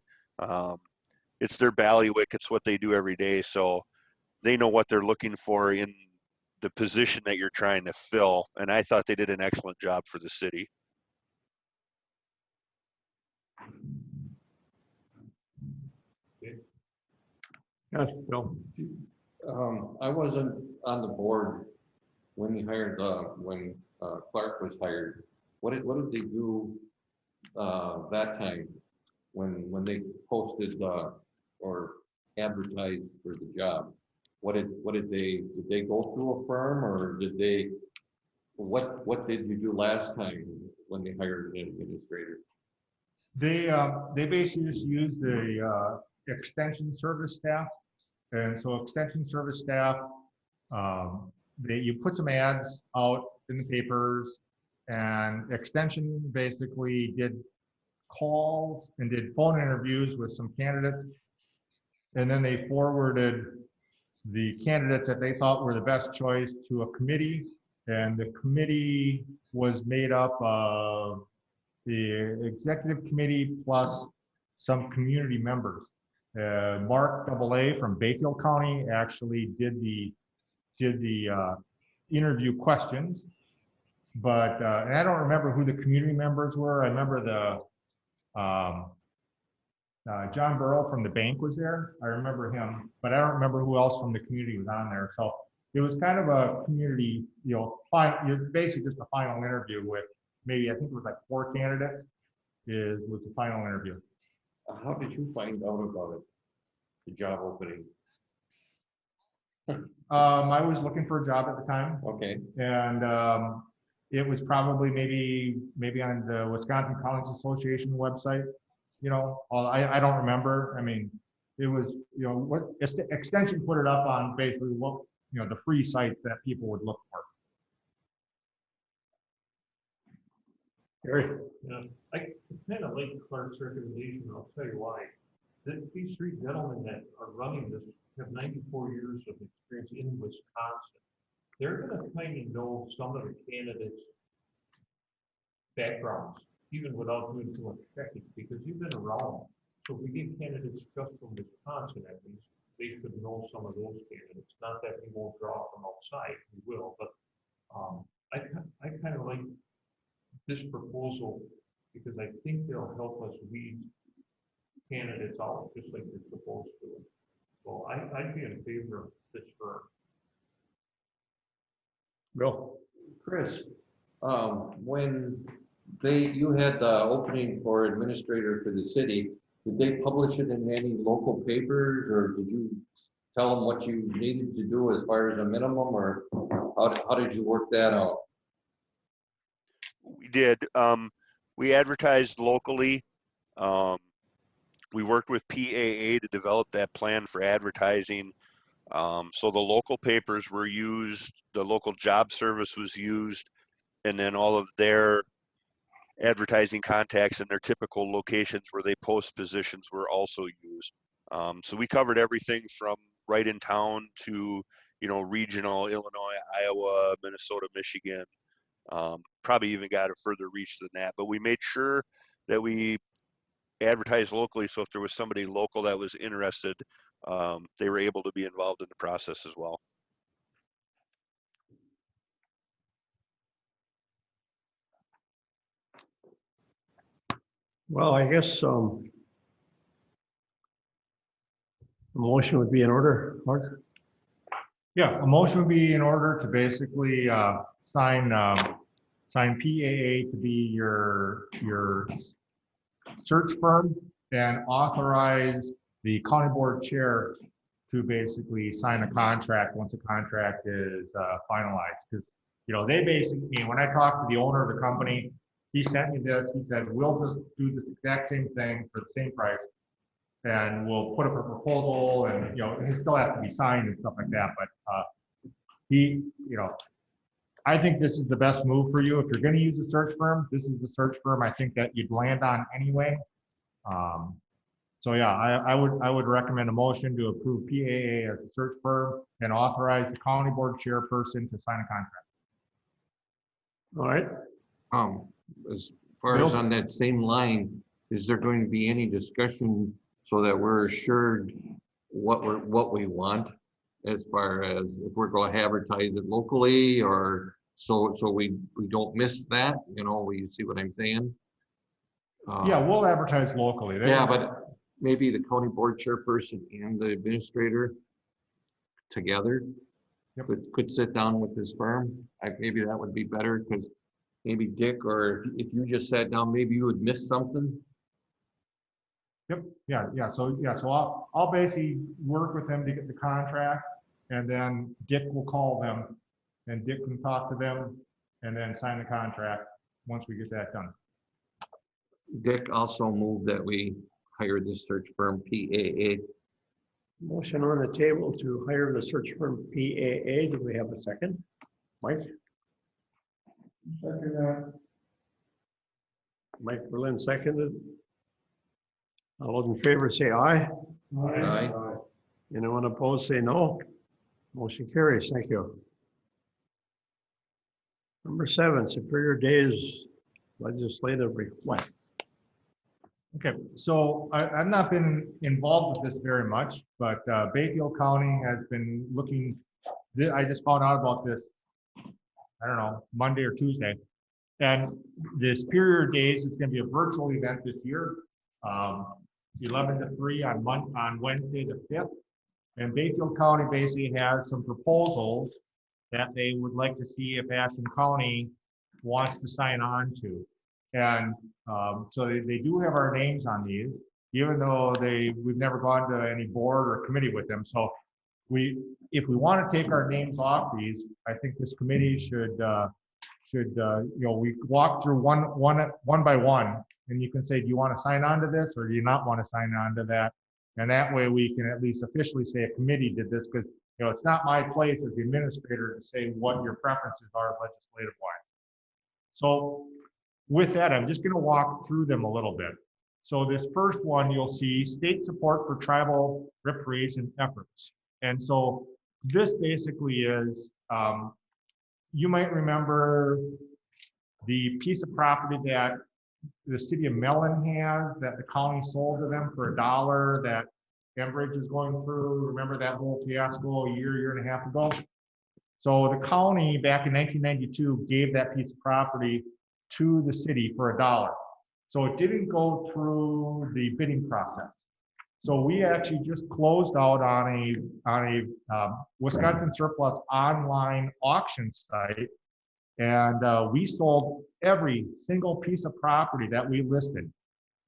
It's their bailiwick. It's what they do every day. So they know what they're looking for in the position that you're trying to fill. And I thought they did an excellent job for the city. Yes, Bill. I wasn't on the board when he hired, when Clark was hired. What did they do that time when they posted or advertised for the job? What did they go through a firm, or did they, what did you do last time when they hired an administrator? They basically just use the extension service staff. And so extension service staff, you put some ads out in the papers, and extension basically did calls and did phone interviews with some candidates. And then they forwarded the candidates that they thought were the best choice to a committee. And the committee was made up of the executive committee plus some community members. Mark AA from Bayfield County actually did the interview questions, but and I don't remember who the community members were. I remember the John Burrow from the bank was there. I remember him, but I don't remember who else from the community was on there. So it was kind of a community, basically just a final interview with maybe, I think it was like 4 candidates was the final interview. How did you find out about it, the job opening? I was looking for a job at the time, Okay, and it was probably maybe on the Wisconsin College Association website. I don't remember. I mean, it was, what extension put it up on basically what, the free sites that people would look for. Gary? Yeah, I kind of like Clark's recommendation. I'll tell you why. These 3 gentlemen that are running this have 94 years of experience in Wisconsin. They're going to kind of know some of the candidates' backgrounds, even without doing too much checking, because you've been around. So if we get candidates just from Wisconsin, at least, they should know some of those candidates. Not that we won't draw from outside, we will, but I kind of like this proposal because I think they'll help us weed candidates out just like they're supposed to. So I'd be in favor of this firm. Bill? Chris, when you had the opening for administrator for the city, did they publish it in any local papers, or did you tell them what you needed to do as far as a minimum, or how did you work that out? We did. We advertised locally. We worked with PAA to develop that plan for advertising. So the local papers were used, the local job service was used, and then all of their advertising contacts and their typical locations where they post positions were also used. So we covered everything from right in town to, regional Illinois, Iowa, Minnesota, Michigan. Probably even got a further reach than that, but we made sure that we advertised locally. So if there was somebody local that was interested, they were able to be involved in the process as well. Well, I guess a motion would be in order, Mark? Yeah, a motion would be in order to basically sign PAA to be your search firm and authorize the county board chair to basically sign a contract once the contract is finalized. Because, they basically, when I talked to the owner of the company, he sent me this, he said, we'll just do this exact same thing for the same price. And we'll put up a proposal and, it still has to be signed and stuff like that. But I think this is the best move for you. If you're going to use a search firm, this is the search firm I think that you'd land on anyway. So yeah, I would recommend a motion to approve PAA as a search firm and authorize the county board chairperson to sign a contract. All right. As far as Bill? on that same line, is there going to be any discussion so that we're assured what we want? as far as if we're going to advertise it locally or so we don't miss that, you see what I'm saying? Yeah, we'll advertise locally. Yeah, but maybe the county board chairperson and the administrator together could sit down with this firm. Maybe that would be better because maybe Dick, or if you just sat down, maybe you would miss something. Yep, yeah, so I'll basically work with them to get the contract, and then Dick will call them, and Dick can talk to them, and then sign the contract once we get that done. Dick also moved that we hire this search firm PAA. Motion on the table to hire the search firm PAA. Do we have a second? Mike? Second, Mike Berlin seconded. All those in favor say aye. Aye. Anyone opposed, say no. Motion carries. Thank you. Number 7, Superior Days legislative request. Okay, so I've not been involved with this very much, but Bayfield County has been looking, I just found out about this, I don't know, Monday or Tuesday. And the Superior Days is going to be a virtual event this year, 11 to 3 on Wednesday the 5th. And Bayfield County basically has some proposals that they would like to see if Ashland County wants to sign on to. And so they do have our names on these, even though we've never gone to any board or committee with them. So if we want to take our names off these, I think this committee should we walk through one by one, and you can say, do you want to sign on to this, or do you not want to sign on to that? And that way we can at least officially say a committee did this, because it's not my place as the administrator to say what your preferences are legislative wise. So with that, I'm just going to walk through them a little bit. So this first one, you'll see state support for tribal recreation efforts. And so this basically is, you might remember the piece of property that the city of Mellon has that the county sold to them for $1 that Enbridge is going through. Remember that whole fiasco a year and a half ago? So the county back in 1992 gave that piece of property to the city for $1. So it didn't go through the bidding process. So we actually just closed out on a Wisconsin Surplus online auction site, and we sold every single piece of property that we listed,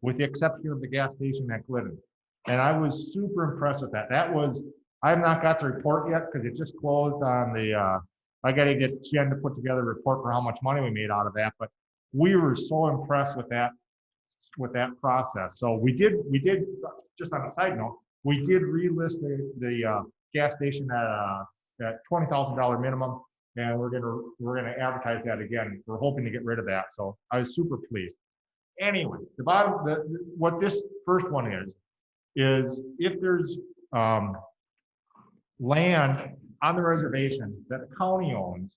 with the exception of the gas station at Glidden. And I was super impressed with that. I have not got the report yet because it just closed on I got to get Jen to put together a report for how much money we made out of that. But we were so impressed with that process. So we did just on a side note, we did relist the gas station at $20,000 minimum, and we're gonna advertise that again. We're hoping to get rid of that. So I was super pleased. Anyway, what this first one is if there's land on the reservation that the county owns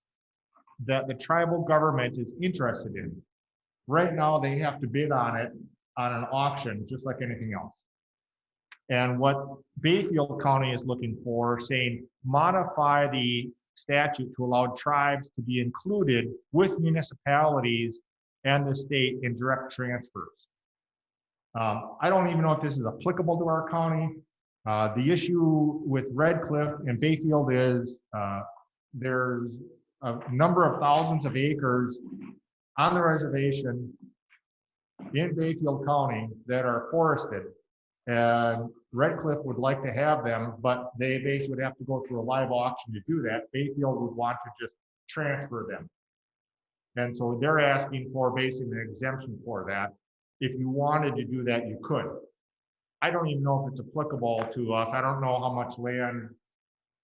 that the tribal government is interested in. Right now, they have to bid on it on an auction, just like anything else. And what Bayfield County is looking for, saying modify the statute to allow tribes to be included with municipalities and the state in direct transfers. I don't even know if this is applicable to our county. The issue with Red Cliff and Bayfield is there's a number of thousands of acres on the reservation in Bayfield County that are forested. And Red Cliff would like to have them, but they basically would have to go through a live auction to do that. Bayfield would want to just transfer them. And so they're asking for basically an exemption for that. If you wanted to do that, you could. I don't even know if it's applicable to us. I don't know how much land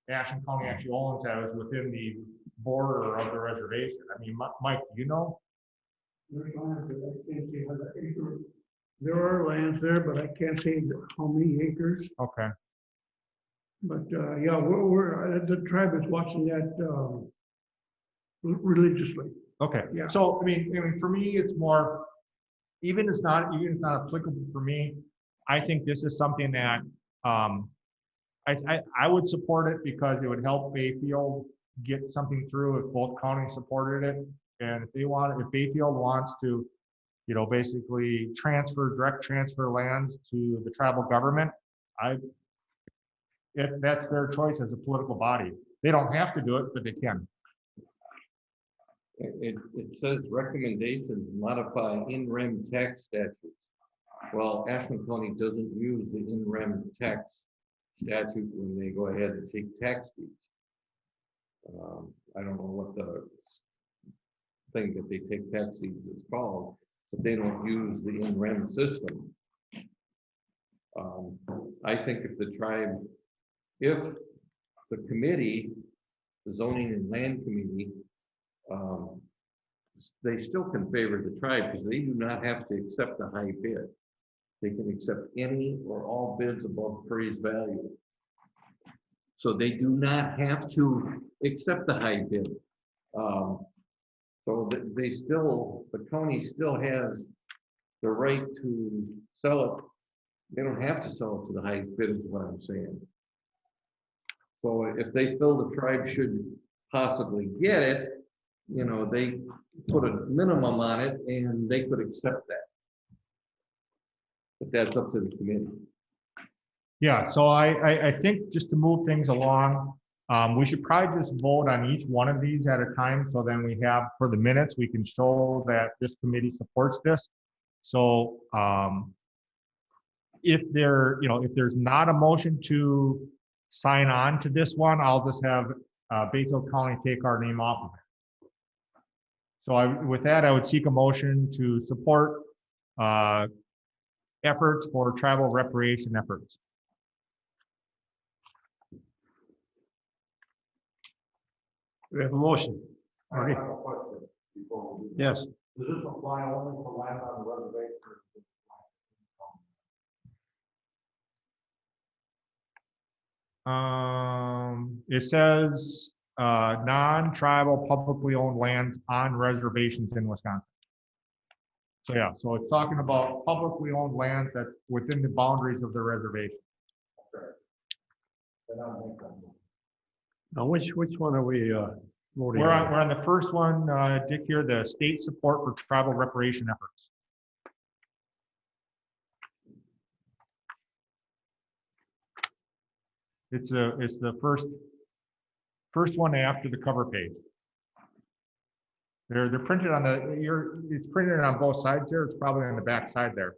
Ashland County actually owns that is within the border of the reservation. I mean, Mike, do you know? there's lands that I can't see how the acre. There are lands there, but I can't say how many acres. Okay. But yeah, the tribe is watching that religiously. Okay. Yeah. So I mean, for me, it's more. Even if it's not applicable for me, I think this is something that I would support it because it would help Bayfield get something through if both counties supported it. And if Bayfield wants to, basically direct transfer lands to the tribal government, if that's their choice as a political body. They don't have to do it, but they can. It says recommendations modify in rem tax statutes. Well, Ashland County doesn't use the in rem tax statute when they go ahead and take tax deeds. I don't know what the thing that they take tax deeds is called, but they don't use the in rem system. I think if the committee, the zoning and land committee, they still can favor the tribe because they do not have to accept the high bid. They can accept any or all bids above appraised value. So they do not have to accept the high bid. So the county still has the right to sell it. They don't have to sell it to the highest bid is what I'm saying. So if they feel the tribe should possibly get it, they put a minimum on it and they could accept that. But that's up to the committee. Yeah, so I think just to move things along, we should probably just vote on each one of these at a time. So then we have, for the minutes, we can show that this committee supports this. So if there's not a motion to sign on to this one, I'll just have Bayfield County take our name off of it. So with that, I would seek a motion to support efforts for tribal recreation efforts. We have a motion. I Marty? have a question before we do. Yes. Does this apply only for land on the reservation? It says non-tribal publicly owned lands on reservations in Wisconsin. So yeah, so it's talking about publicly owned lands that's within the boundaries of the reservation. Then I'll make that move. Now, which one are we voting We're on? on the first one, Dick, here, the state support for tribal reparation efforts. It's the first one after the cover page. They're printed on it's printed on both sides there. It's probably on the back side there.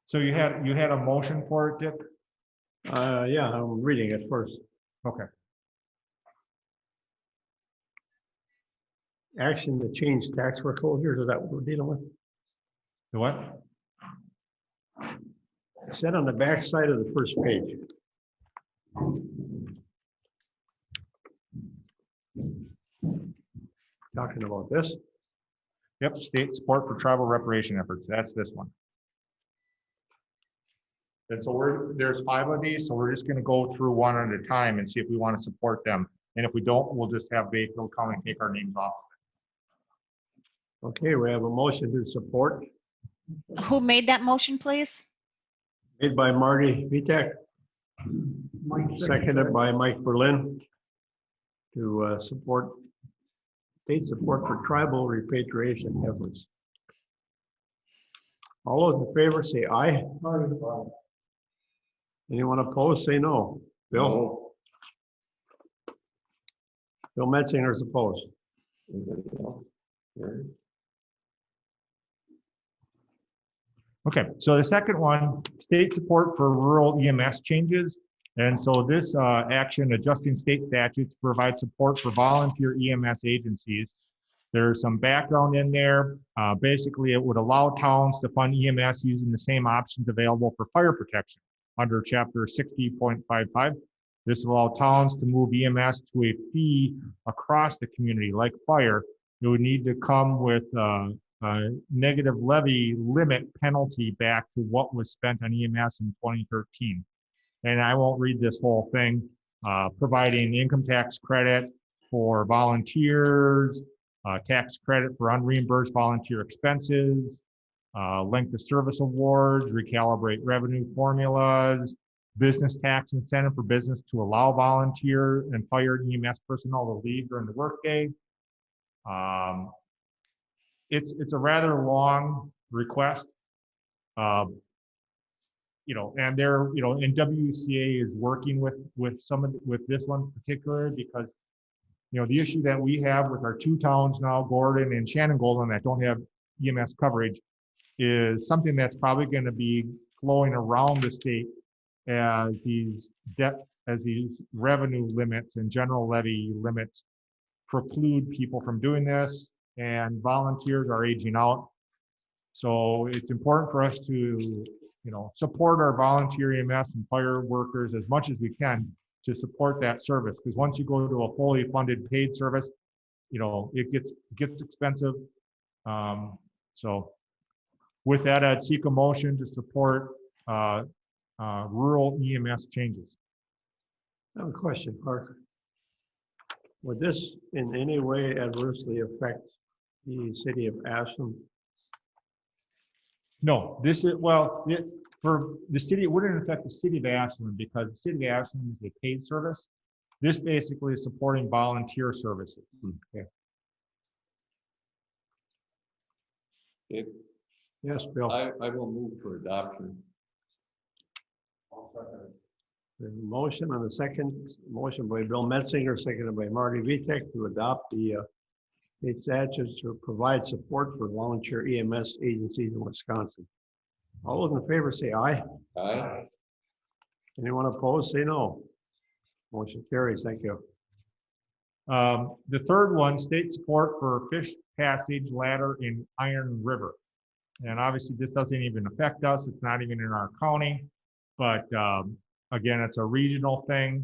So you had a motion for it, Dick? Yeah, I'm reading it first. Okay. Action to change tax foreclosures, is that what we're dealing with? The what? It said on the back side of the first page. Talking about this? Yep, state support for tribal reparation efforts. That's this one. And so there's 5 of these, so we're just gonna go through one at a time and see if we want to support them. And if we don't, we'll just have Bayfield County take our names off. Okay, we have a motion to support, Who made that motion, please? made by Marty Vitek, seconded by Mike Berlin, to support state support for tribal repatriation efforts. All those in favor say aye. Anyone opposed, say no. Bill? Bill Metzinger is opposed. Anybody else? Mary? Okay, so the second one, state support for rural EMS changes. And so this action, adjusting state statutes to provide support for volunteer EMS agencies. There's some background in there. Basically, it would allow towns to fund EMS using the same options available for fire protection under Chapter 60.55. This will allow towns to move EMS to a fee across the community, like fire. It would need to come with a negative levy limit penalty back to what was spent on EMS in 2013. And I won't read this whole thing. Providing income tax credit for volunteers, tax credit for unreimbursed volunteer expenses, length of service awards, recalibrate revenue formulas, business tax incentive for business to allow volunteer and fire EMS personnel to leave during the workday. It's a rather long request. And they're, and WCA is working with this one particular because, the issue that we have with our two towns now, Gordon and Shannon Golden, that don't have EMS coverage is something that's probably going to be flowing around the state as these revenue limits and general levy limits preclude people from doing this, and volunteers are aging out. So it's important for us to, support our volunteer EMS and fire workers as much as we can to support that service. Because once you go to a fully funded paid service, it gets expensive. So with that, I'd seek a motion to support rural EMS changes. I have a question, Parker. Would this in any way adversely affect the city of Ashland? No, for the city, it wouldn't affect the city of Ashland because the city of Ashland is a paid service. This basically is supporting volunteer services. Okay. Okay, Yes, Bill. I will move for adoption. There's a motion and a second, motion by Bill Metzinger, seconded by Marty Vitek to adopt the state statutes to provide support for volunteer EMS agencies in Wisconsin. All those in favor say aye. Aye. Anyone opposed, say no. Motion carries. Thank you. The third one, state support for fish passage ladder in Iron River. And obviously this doesn't even affect us. It's not even in our county, but again, it's a regional thing.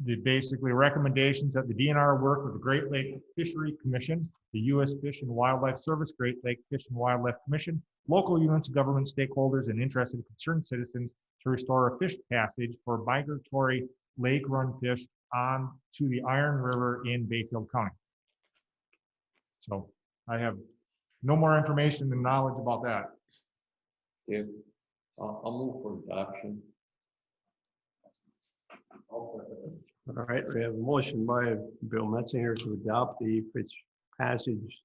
The basically recommendations that the DNR work with the Great Lake Fishery Commission, the U.S. Fish and Wildlife Service, Great Lake Fish and Wildlife Commission, local units of government, stakeholders, and interested and concerned citizens to restore a fish passage for migratory lake run fish on to the Iron River in Bayfield County. So I have no more information and knowledge about that. Okay, I'll move for adoption. All right, we have a motion by Bill Metzinger to adopt the fish passage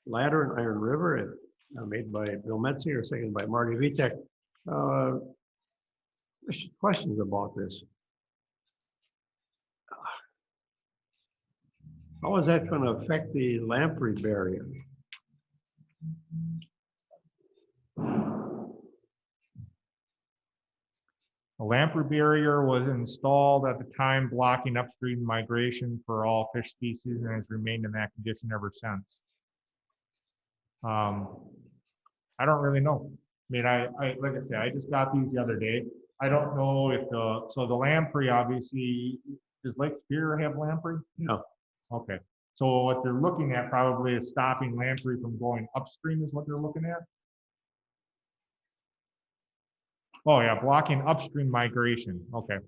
ladder in Iron River, made by Bill Metzinger, seconded by Marty Vitek. Questions about this? How is that going to affect the lamprey barrier? A lamprey barrier was installed at the time blocking upstream migration for all fish species and has remained in that condition ever since. I don't really know. I mean, I like I said, I just got these the other day. I don't know if so the lamprey, obviously, does Lake Superior have lamprey? No. Okay. So what they're looking at probably is stopping lamprey from going upstream is what they're looking at. Oh yeah, blocking upstream migration. Okay.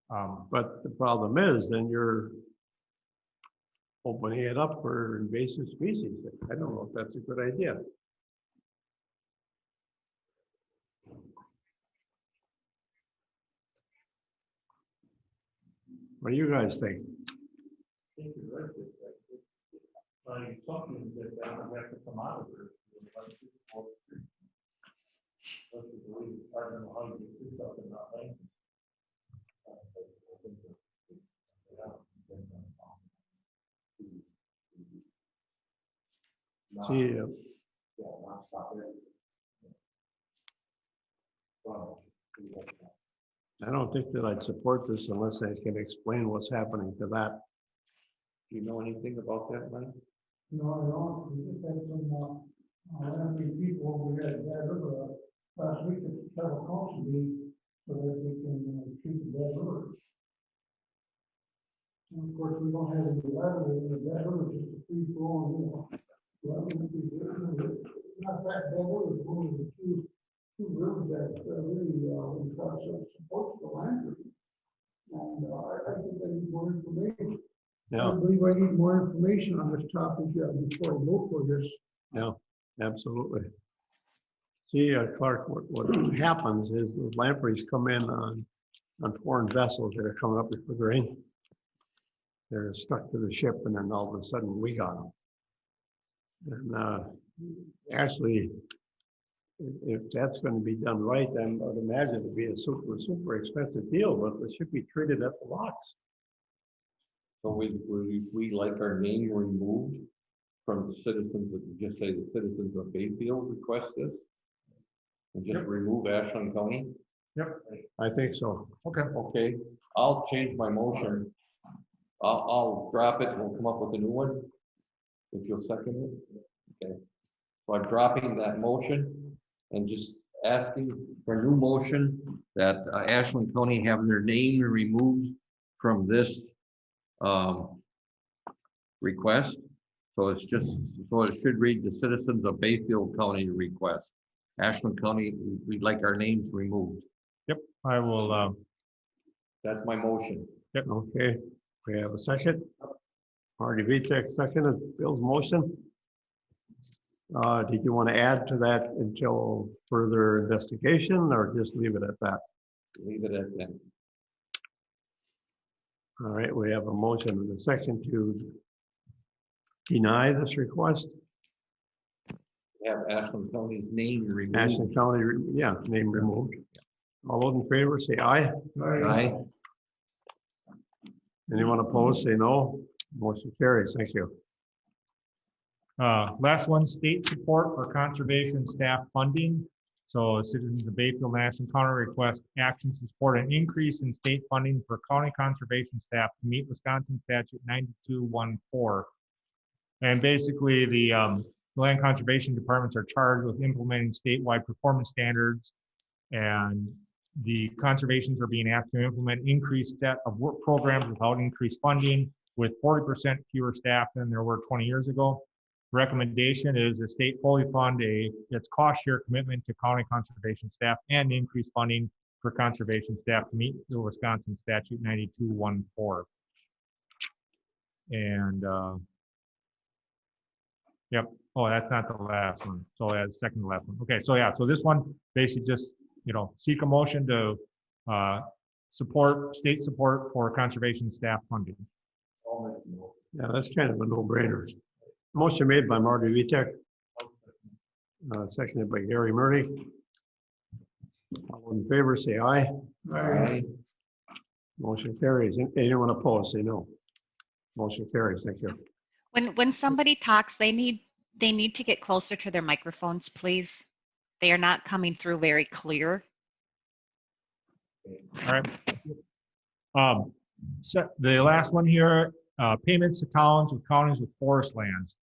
But the problem is then you're opening it up for invasive species. I don't know if that's a good idea. What do you guys think? Something that have to come out of there. I don't know how you do something not like. See, I don't think that I'd support this unless I can explain what's happening to that. Do you know anything about that, Mike? No, I don't. We just had some, people, we had Bad River last week at the federal council meeting so that they can treat the Bad River. And of course, we don't have any level in the Bad River, just a free flowing, it's not that Bad River is one of the two rivers that really, we got some support for the land. And I think they need more information. Yeah, believe I need more information on this topic before I vote for this. yeah, absolutely. See, Clark, what happens is the lampreys come in on foreign vessels that are coming up with the grain. They're stuck to the ship and then all of a sudden we got them. And actually, if that's going to be done right, then I'd imagine it'd be a super expensive deal, but it should be treated at the locks. So we like our name removed from the citizens, just say the citizens of Bayfield request this? And just remove Ashland County? I think so. Okay. Okay, I'll change my motion. I'll drop it and we'll come up with a new one. If you'll second it. Okay. So I'm dropping that motion and just asking for a new motion that Ashland County have their name removed from this request. So it's just, so it should read the citizens of Bayfield County request. Ashland County, we'd like our names removed. I will, That's my motion. Okay, we have a second. Marty Vitek seconded Bill's motion. Did you want to add to that until further investigation or just leave it at that? Leave it at that. All right, we have a motion and a second to deny this request. Have Ashland County's name removed. Ashland County, yeah, name removed. All those in favor say aye. Aye. Anyone opposed, say no. Motion carries. Thank you. last one, state support for conservation staff funding. So citizens of Bayfield and Ashland County request action to support an increase in state funding for county conservation staff to meet Wisconsin statute 9214. And basically the land conservation departments are charged with implementing statewide performance standards, and the conservations are being asked to implement increased set of work programs without increased funding, with 40% fewer staff than there were 20 years ago. Recommendation is the state fully fund its cost share commitment to county conservation staff and increase funding for conservation staff to meet the Wisconsin statute 9214. And yep. Oh, that's not the last one. So that's second to last one. Okay. So yeah. So this one basically just, seek a motion to support state support for conservation staff funding. Yeah, that's kind of a no-brainer. Motion made by Marty Vitek. Seconded by Gary Murray. All in favor, say aye. Aye. Motion carries. Anyone opposed, say no. Motion carries. Thank you. When somebody talks, they need to get closer to their microphones, please. They are not coming through very clear. All right. So the last one here, payments to towns with counties with forest lands.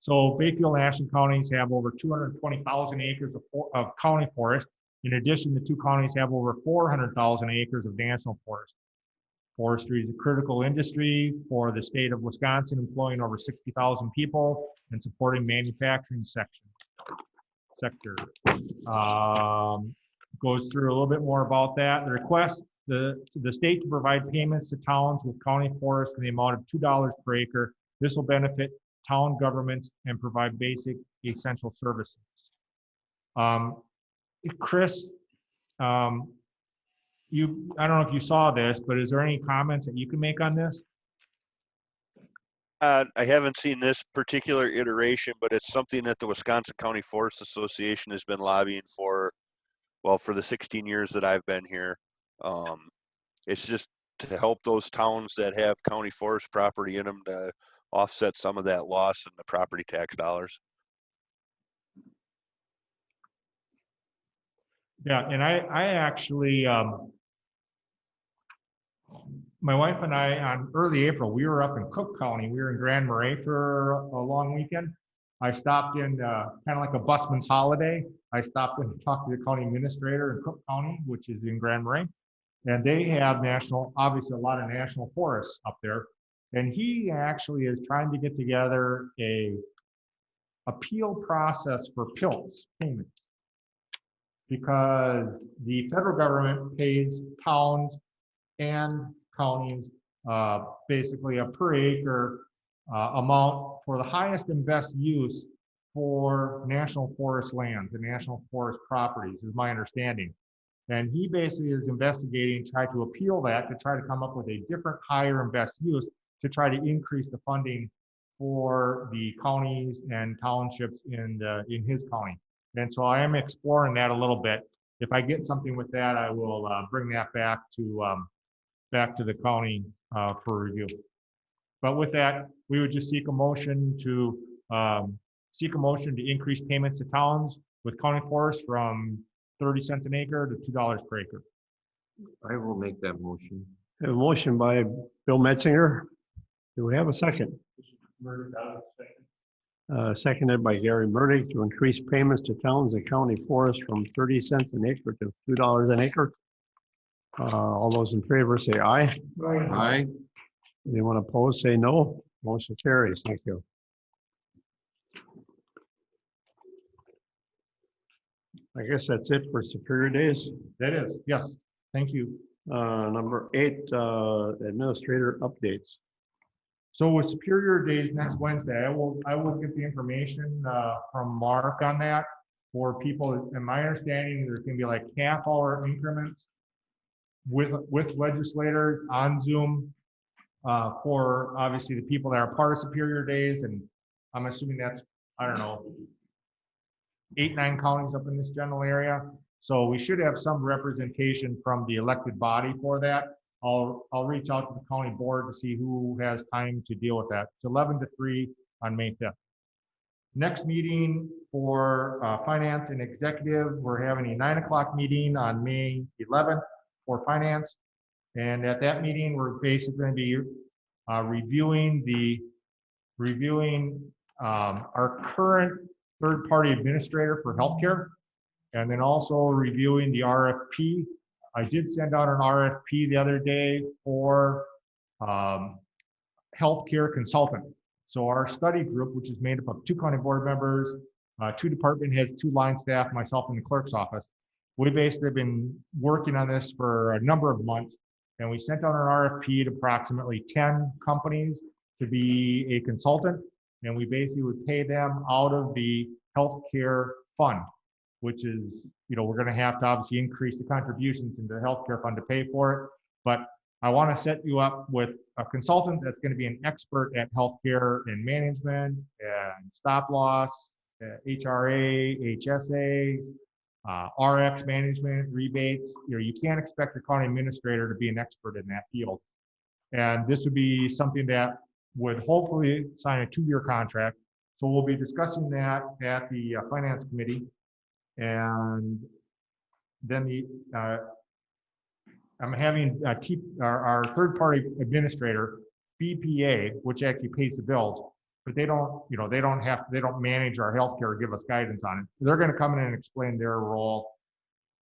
So Bayfield and Ashland counties have over 220,000 acres of county forest. In addition, the two counties have over 400,000 acres of national forest. Forestry is a critical industry for the state of Wisconsin, employing over 60,000 people and supporting manufacturing sector. Goes through a little bit more about that. The request the state to provide payments to towns with county forest in the amount of $2 per acre. This will benefit town governments and provide basic essential services. Chris, I don't know if you saw this, but is there any comments that you can make on this? I haven't seen this particular iteration, but it's something that the Wisconsin County Forest Association has been lobbying for, well, for the 16 years that I've been here. It's just to help those towns that have county forest property in them to offset some of that loss in the property tax dollars. Yeah, and I actually, my wife and I, on early April, we were up in Cook County. We were in Grand Marais for a long weekend. I stopped in kind of like a busman's holiday. I stopped in to talk to the county administrator in Cook County, which is in Grand Marais. And they have obviously a lot of national forests up there. And he actually is trying to get together a appeal process for PILTs payments, because the federal government pays towns and counties basically a per acre amount for the highest and best use for national forest lands and national forest properties, is my understanding. And he basically is investigating, try to appeal that to try to come up with a different higher and best use to try to increase the funding for the counties and townships in his county. And so I am exploring that a little bit. If I get something with that, I will bring that back to the county for review. But with that, we would just seek a motion to increase payments to towns with county forests from 30 cents an acre to $2 per acre. I will make that motion. A motion by Bill Metzinger. Do we have a second? Seconded by Gary Murray to increase payments to towns and county forests from 30 cents an acre to $2 an acre. All those in favor say aye. Aye. Anyone opposed, say no. Motion carries. Thank you. I guess that's it for Superior Days. That is, yes, thank you. Number 8, administrator updates. So with Superior Days next Wednesday, I will get the information from Mark on that for people. In my understanding, there's going to be like half-hour increments with legislators on Zoom for obviously the people that are part of Superior Days, and I'm assuming that's, I don't know, 8-9 counties up in this general area. So we should have some representation from the elected body for that. I'll reach out to the county board to see who has time to deal with that. It's 11 to 3 on May 5th. Next meeting for finance and executive, we're having a 9 o'clock meeting on May 11th for finance. And at that meeting, we're basically going to be reviewing our current third-party administrator for healthcare, and then also reviewing the RFP. I did send out an RFP the other day for healthcare consultant. So our study group, which is made up of 2 county board members, 2 department heads, 2 line staff, myself in the clerk's office, we basically been working on this for a number of months, and we sent out an RFP to approximately 10 companies to be a consultant, and we basically would pay them out of the healthcare fund, which is, we're going to have to obviously increase the contributions into the healthcare fund to pay for it. But I want to set you up with a consultant that's going to be an expert at healthcare and management and stop loss, HRA, HSA, RX management, rebates. You can't expect a county administrator to be an expert in that field. And this would be something that would hopefully sign a 2-year contract. So we'll be discussing that at the finance committee. And then I'm having our third-party administrator, BPA, which actually pays the bills, but they don't manage our healthcare or give us guidance on it. They're going to come in and explain their role.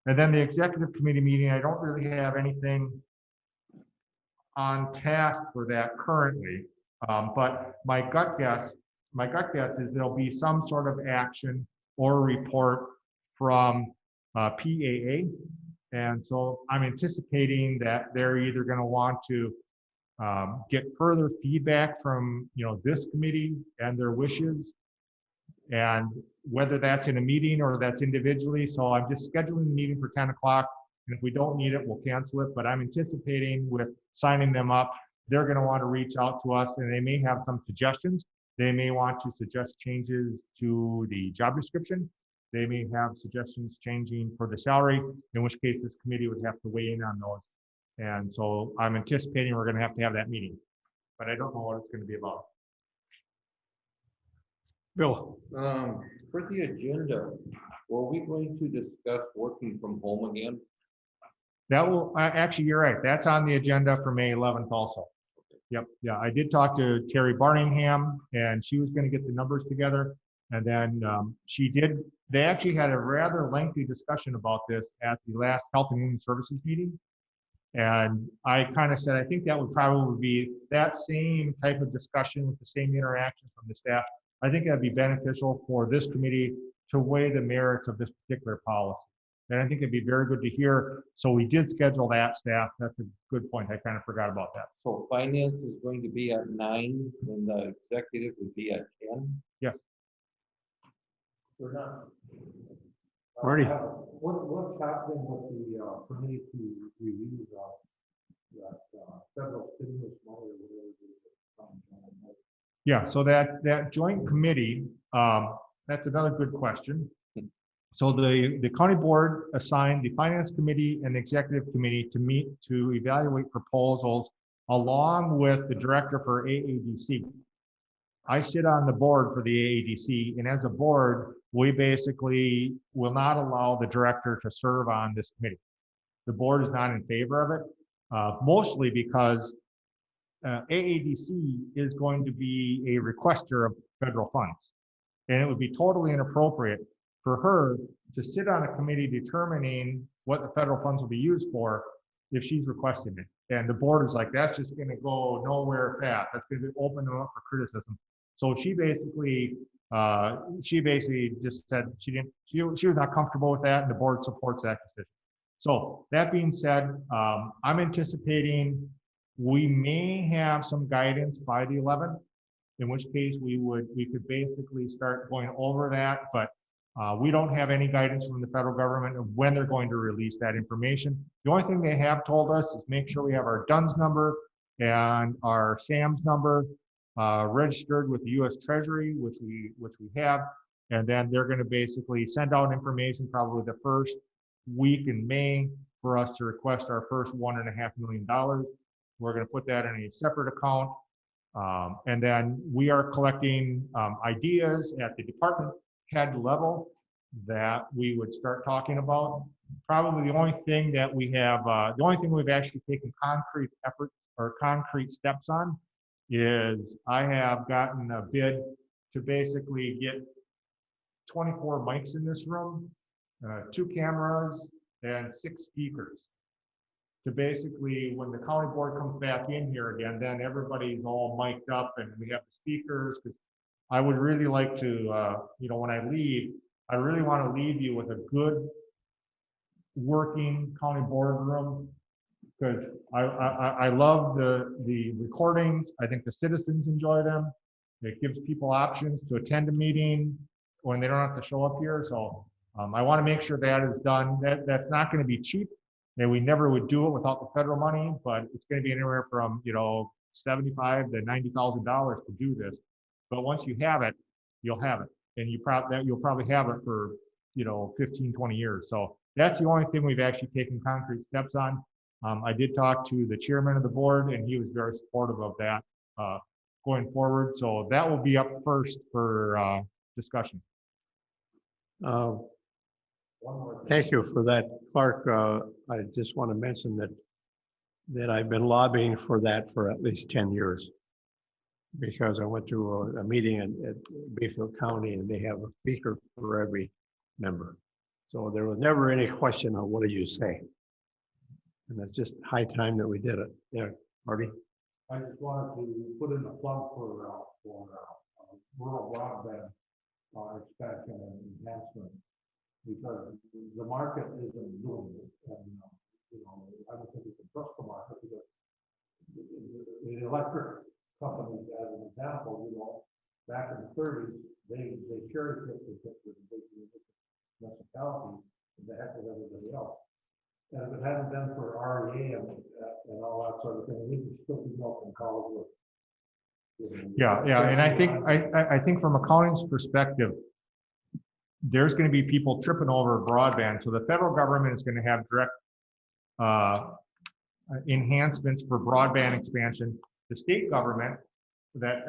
And then the executive committee meeting, I don't really have anything on task for that currently, but my gut guess is there'll be some sort of action or report from PAA. And so I'm anticipating that they're either going to want to get further feedback from this committee and their wishes, and whether that's in a meeting or that's individually. So I'm just scheduling the meeting for 10 o'clock. And if we don't need it, we'll cancel it. But I'm anticipating with signing them up, they're going to want to reach out to us, and they may have some suggestions. They may want to suggest changes to the job description. They may have suggestions changing for the salary, in which case this committee would have to weigh in on those. And so I'm anticipating we're going to have that meeting, but I don't know what it's going to be about. Bill. For the agenda, were we going to discuss working from home again? That will, actually, you're right. That's on the agenda for May 11th also. Yep. Yeah, I did talk to Terry Barningham, and she was going to get the numbers together. And then they actually had a rather lengthy discussion about this at the last Health and Human Services meeting. And I kind of said, I think that would probably be that same type of discussion with the same interaction from the staff. I think that'd be beneficial for this committee to weigh the merits of this particular policy. And I think it'd be very good to hear. So we did schedule that, staff. That's a good point. I kind of forgot about that. So finance is going to be at 9, and the executive would be at 10? Yes. We're not. Marty? What's happening with the committee to review that federal stimulus money or whatever it is? Yeah, so that joint committee, that's another good question. So the county board assigned the finance committee and the executive committee to meet to evaluate proposals along with the director for AADC. I sit on the board for the AADC, and as a board, we basically will not allow the director to serve on this committee. The board is not in favor of it, mostly because AADC is going to be a requester of federal funds. And it would be totally inappropriate for her to sit on a committee determining what the federal funds will be used for if she's requesting it. And the board is like, that's just gonna go nowhere fast. That's gonna open them up for criticism. So she basically just said she was not comfortable with that, and the board supports that decision. So that being said, I'm anticipating we may have some guidance by the 11th, in which case we could basically start going over that, but we don't have any guidance from the federal government of when they're going to release that information. The only thing they have told us is make sure we have our DUNS number and our SAMS number registered with the U.S. Treasury, which we have, and then they're going to basically send out information probably the first week in May for us to request our first $1.5 million. We're going to put that in a separate account, and then we are collecting ideas at the department head level that we would start talking about. Probably the only thing that we have, the only thing we've actually taken concrete effort or concrete steps on is I have gotten a bid to basically get 24 mics in this room, 2 cameras, and 6 speakers. To basically, when the county board comes back in here again, then everybody's all mic'd up and we have the speakers. Because I would really like to, when I leave, I really want to leave you with a good working county boardroom. Because I love the recordings. I think the citizens enjoy them. It gives people options to attend a meeting when they don't have to show up here. So I want to make sure that is done. That's not going to be cheap, and we never would do it without the federal money. But it's going to be anywhere from $75,000 to $90,000 to do this. But once you have it, you'll have it, and you'll probably have it for 15, 20 years. So that's the only thing we've actually taken concrete steps on. I did talk to the chairman of the board, and he was very supportive of that going forward. So that will be up first for discussion. Thank you for that, Clark. I just want to mention that I've been lobbying for that for at least 10 years. Because I went to a meeting at Bayfield County, and they have a speaker for every member. So there was never any question on what do you say. And it's just high time that we did it. Yeah, Marty? I just wanted to put in a plug for rural broadband expansion and enhancement, because the market isn't doing it. And, I don't think we can trust the market, because the electric companies, as an example, back in the 30s, they cherry picked the big municipalities and they had with everybody else. And if it hadn't been for REA and all that sort of thing, we could still be milking cows with. Yeah, and I think from accounting's perspective, there's going to be people tripping over broadband. So the federal government is going to have direct enhancements for broadband expansion. The state government that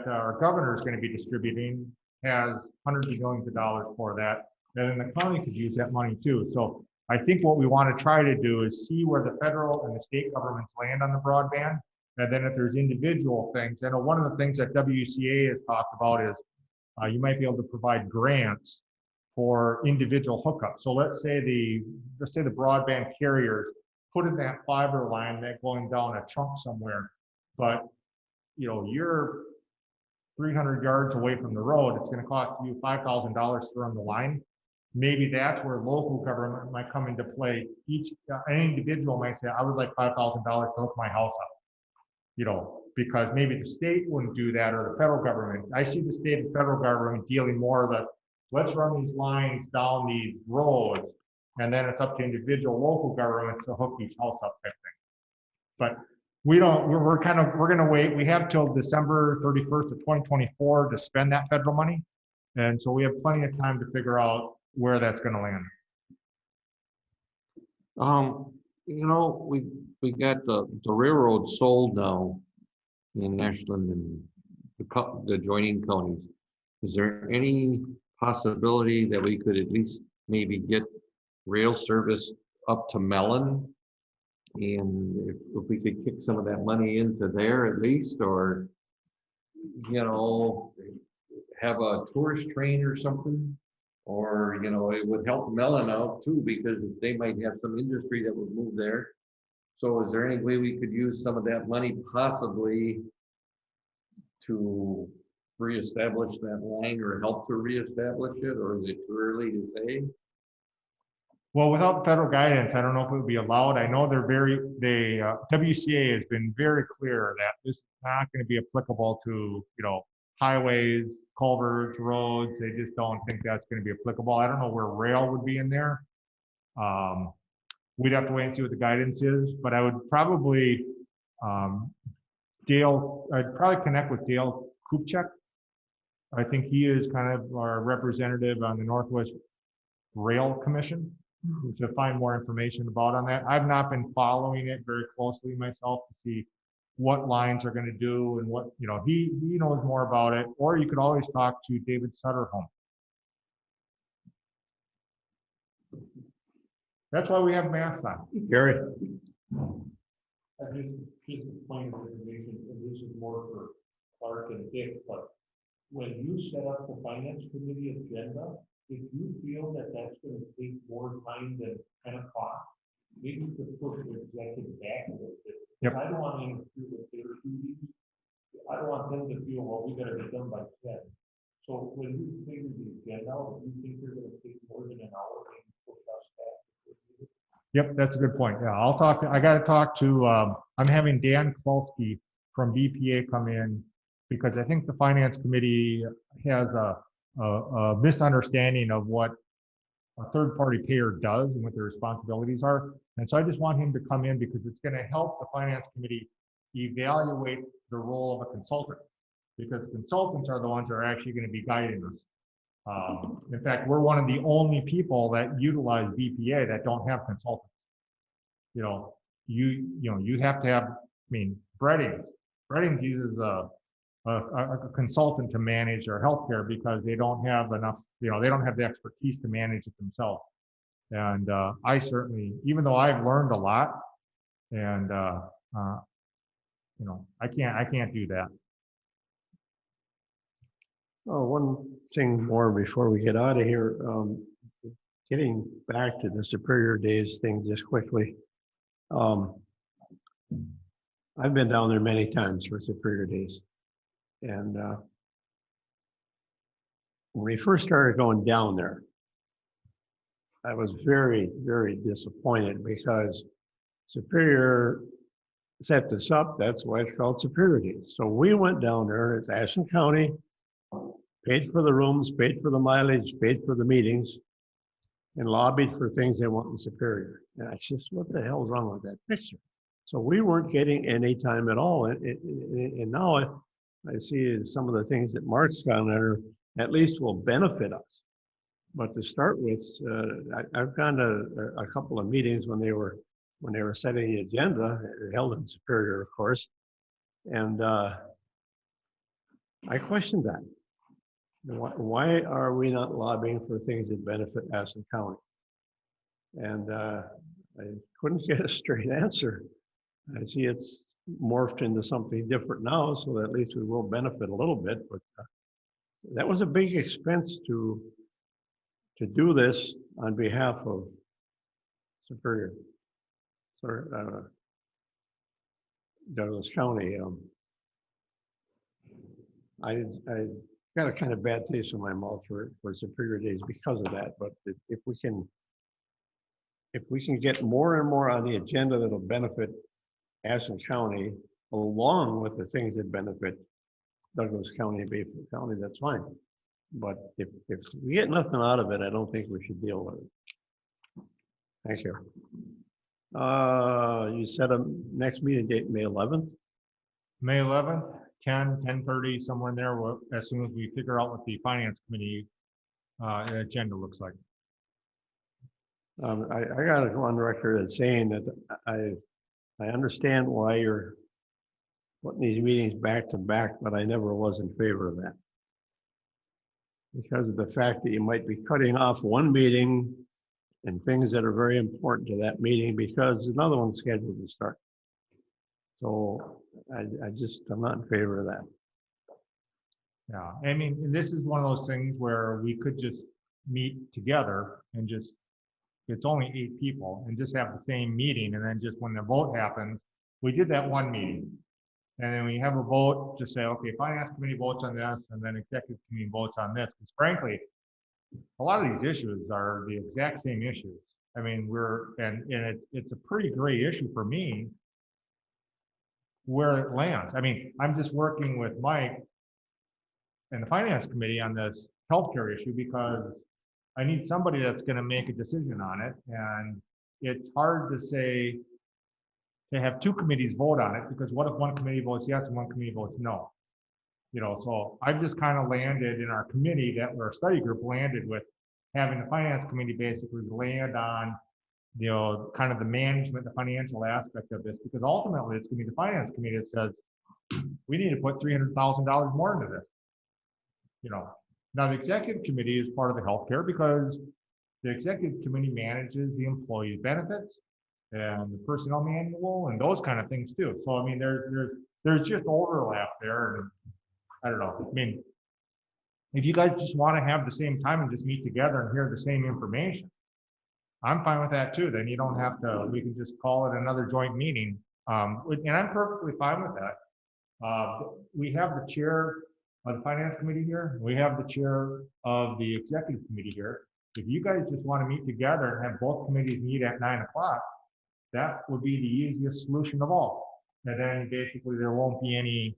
our governor is going to be distributing has hundreds of millions of dollars for that. And then the county could use that money too. So I think what we want to try to do is see where the federal and the state governments land on the broadband. And then if there's individual things, I know one of the things that WCA has talked about is you might be able to provide grants for individual hookups. So let's say the broadband carriers put in that fiber line that going down a trunk somewhere, but you're 300 yards away from the road, it's going to cost you $5,000 to run the line. maybe that's where local government might come into play. An individual might say, I would like $5,000 to hook my house up. You know, because maybe the state wouldn't do that or the federal government. I see the state and federal government dealing more of the, let's run these lines down these roads, and then it's up to individual local governments to hook each house up type thing. But we don't, we're gonna wait. We have till December 31st of 2024 to spend that federal money. And so we have plenty of time to figure out where that's gonna land. You know, we got the railroad sold now in Ashland and the adjoining counties. Is there any possibility that we could at least maybe get rail service up to Mellon? And if we could kick some of that money into there at least, or, you know, have a tourist train or something? Or, you know, it would help Mellon out too, because they might have some industry that would move there. So is there any way we could use some of that money possibly to reestablish that line or help to reestablish it, or is it too early to say? Well, without federal guidance, I don't know if it would be allowed. I know WCA has been very clear that this is not going to be applicable to, you know, highways, culverts, roads. They just don't think that's going to be applicable. I don't know where rail would be in there. We'd have to wait and see what the guidance is, but I would probably, I'd probably connect with Dale Kupchak. I think he is kind of our representative on the Northwest Rail Commission to find more information about on that. I've not been following it very closely myself to see what lines are going to do and what, you know, he knows more about it. Or you could always talk to David Sutterholm. That's why we have masks on. Gary? I just a point of information, and this is more for Clark and Dick, but when you set up the finance committee agenda, if you feel that that's going to take more time than 10 o'clock, maybe you could push the executive back a little bit. Yep. I don't want to interfere with their duties. I don't want them to feel, well, we got to be done by 10. So when you figure the agenda out, if you think you're going to take more than an hour, maybe push us back. Yep, that's a good point. Yeah, I got to talk to, I'm having Dan Kowalski from BPA come in because I think the finance committee has a misunderstanding of what a third-party payer does and what their responsibilities are. And so I just want him to come in because it's going to help the finance committee evaluate the role of a consultant, because consultants are the ones that are actually going to be guiding us. In fact, we're one of the only people that utilize BPA that don't have consultants. You know, you have to have, I mean, Breddings uses a consultant to manage their healthcare because they don't have enough, you know, they don't have the expertise to manage it themselves. And I certainly, even though I've learned a lot, and you know, I can't do that. Oh, one thing more before we get out of here. Getting back to the Superior Days thing just quickly. I've been down there many times for Superior Days. And when we first started going down there, I was very, very disappointed because Superior set this up. That's why it's called Superior Days. So we went down there, it's Ashland County, paid for the rooms, paid for the mileage, paid for the meetings, and lobbied for things they want in Superior. And I just, what the hell's wrong with that picture? So we weren't getting any time at all. And now I see some of the things that Mark's gone there at least will benefit us. But to start with, I've gone to a couple of meetings when they were setting the agenda, held in Superior, of course. And I questioned that. Why are we not lobbying for things that benefit Ashland County? And I couldn't get a straight answer. I see it's morphed into something different now, so that at least we will benefit a little bit. But that was a big expense to do this on behalf of Superior, Douglas County. I got a kind of bad taste in my mouth for Superior Days because of that, but if we can get more and more on the agenda that'll benefit Ashen County, along with the things that benefit Douglas County and Bayfield County, that's fine. But if we get nothing out of it, I don't think we should deal with it. Thank you. You set a next meeting date, May 11th? May 11th, 10:30, somewhere in there, as soon as we figure out what the finance committee agenda looks like. I got to go on record as saying that I understand why you're putting these meetings back to back, but I never was in favor of that. Because of the fact that you might be cutting off one meeting and things that are very important to that meeting because another one's scheduled to start. So I'm not in favor of that. Yeah, I mean, and this is one of those things where we could just meet together and just, it's only 8 people, and just have the same meeting, and then just when the vote happens, we did that one meeting. And then we have a vote, just say, okay, finance committee votes on this, and then executive committee votes on this. Because frankly, a lot of these issues are the exact same issues. I mean, it's a pretty gray issue for me where it lands. I mean, I'm just working with Mike and the finance committee on this healthcare issue because I need somebody that's going to make a decision on it. And it's hard to say, to have 2 committees vote on it, because what if one committee votes yes and one committee votes no? You know, so I've just kind of landed in our committee, that our study group landed with having the finance committee basically land on, you know, kind of the management, the financial aspect of this, because ultimately it's going to be the finance committee that says, we need to put $300,000 more into this. You know, now the executive committee is part of the healthcare because the executive committee manages the employee benefits and the personnel manual and those kind of things too. So, I mean, there's just overlap there. And I don't know. I mean, if you guys just want to have the same time and just meet together and hear the same information, I'm fine with that too. Then you don't have to, we can just call it another joint meeting. And I'm perfectly fine with that. We have the chair of the finance committee here. We have the chair of the executive committee here. If you guys just want to meet together and have both committees meet at 9 o'clock, that would be the easiest solution of all. And then basically there won't be any,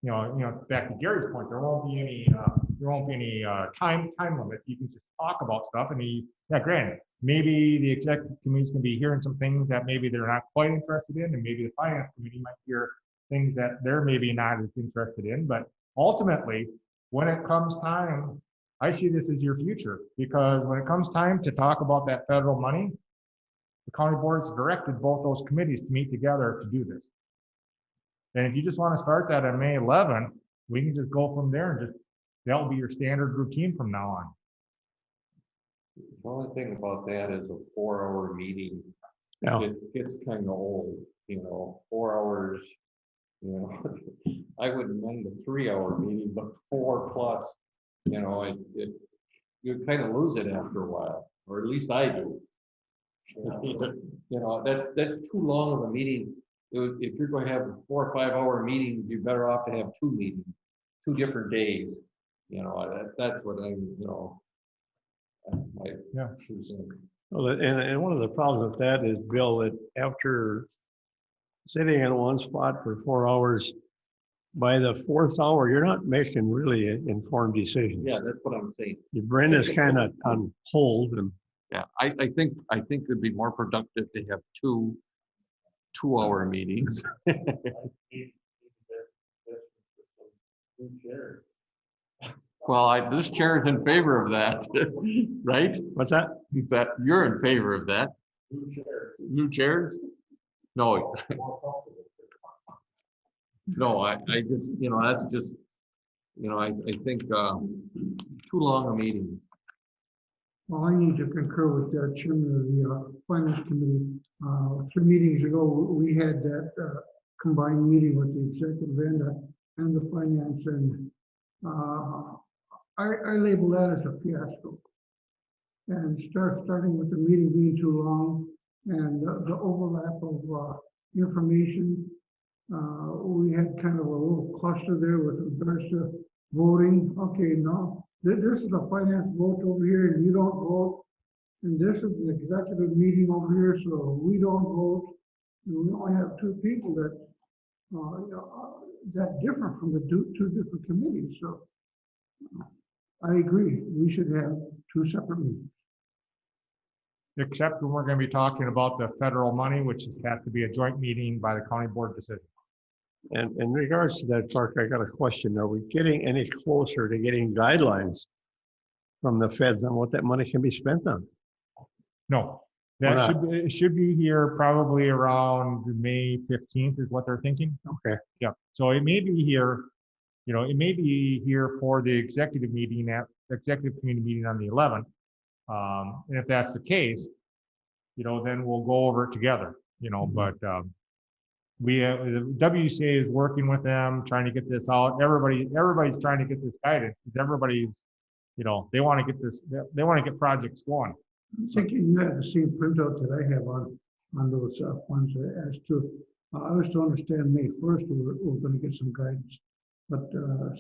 you know, back to Gary's point, there won't be any time limit. You can just talk about stuff. And yeah, granted, maybe the executive committee's gonna be hearing some things that maybe they're not quite interested in, and maybe the finance committee might hear things that they're maybe not as interested in. But ultimately, when it comes time, I see this as your future, because when it comes time to talk about that federal money, the county board's directed both those committees to meet together to do this. And if you just want to start that on May 11th, we can just go from there and just, that will be your standard routine from now on. The only thing about that is a 4-hour meeting. Yeah. It gets kind of old, you know, 4 hours, you know. I wouldn't mind a 3-hour meeting, but 4 plus, you know, you kind of lose it after a while, or at least I do. You know, that's too long of a meeting. If you're going to have a 4 or 5 hour meeting, you're better off to have 2 meetings, 2 different days. You know, that's what I'm, you know, my Yeah. 2 cents. Well, and one of the problems with that is, Bill, that after sitting in one spot for 4 hours, by the 4th hour, you're not making really informed decisions. Yeah, that's what I'm saying. Your brain is kind of on hold, and Yeah, I think it'd be more productive to have 2 2-hour meetings. Well, this chair is in favor of that, right? what's that? That you're in favor of that. New chairs? No. No, I just, you know, that's just, you know, I think too long a meeting. Well, I need to concur with that chairman of the finance committee. 3 meetings ago, we had that combined meeting with the executive and the finance, and I label that as a fiasco. And starting with the meeting being too long and the overlap of information. We had kind of a little cluster there with regards to voting, okay, no, this is a finance vote over here and you don't vote. And this is the executive meeting over here, so we don't vote. And we only have two people that, that different from the two different committees, so. I agree, we should have two separate meetings. Except when we're going to be talking about the federal money, which has to be a joint meeting by the county board decision. And in regards to that, Clark, I got a question. Are we getting any closer to getting guidelines from the feds on what that money can be spent on? No, Why that not? should be, it should be here probably around May 15th is what they're thinking. Okay, Yeah, so it may be here, it may be here for the executive meeting executive committee meeting on the 11th. And if that's the case, then we'll go over it together, but, the WCA is working with them, trying to get this out. Everybody's trying to get this guidance because everybody's, they want to get this, they want to get projects going. I'm thinking you have the same printout that I have on those ones as to, I was to understand May 1st, we're gonna get some guidance. But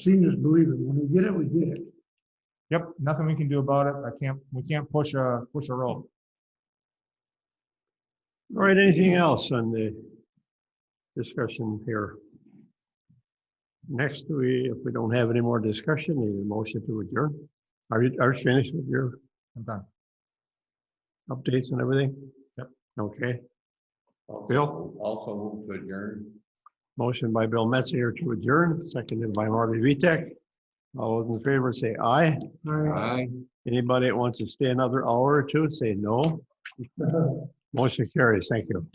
seeing is believing, when we get it, we get it. Yep, nothing we can do about it. We can't push a rope. all right, anything else on the discussion here? Next, if we don't have any more discussion, need a motion to adjourn. Are you finished with your I'm done. updates and everything? Yep. Okay, Bill? Also move to adjourn. Motion by Bill Metzinger to adjourn, seconded by Marty Vitek. All those in favor say aye. Aye. Anybody that wants to stay another hour or two, say no. Motion carries. Thank you.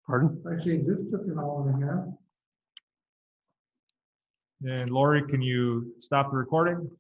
Pardon? I say this took an hour and a half. And Lori, can you stop the recording?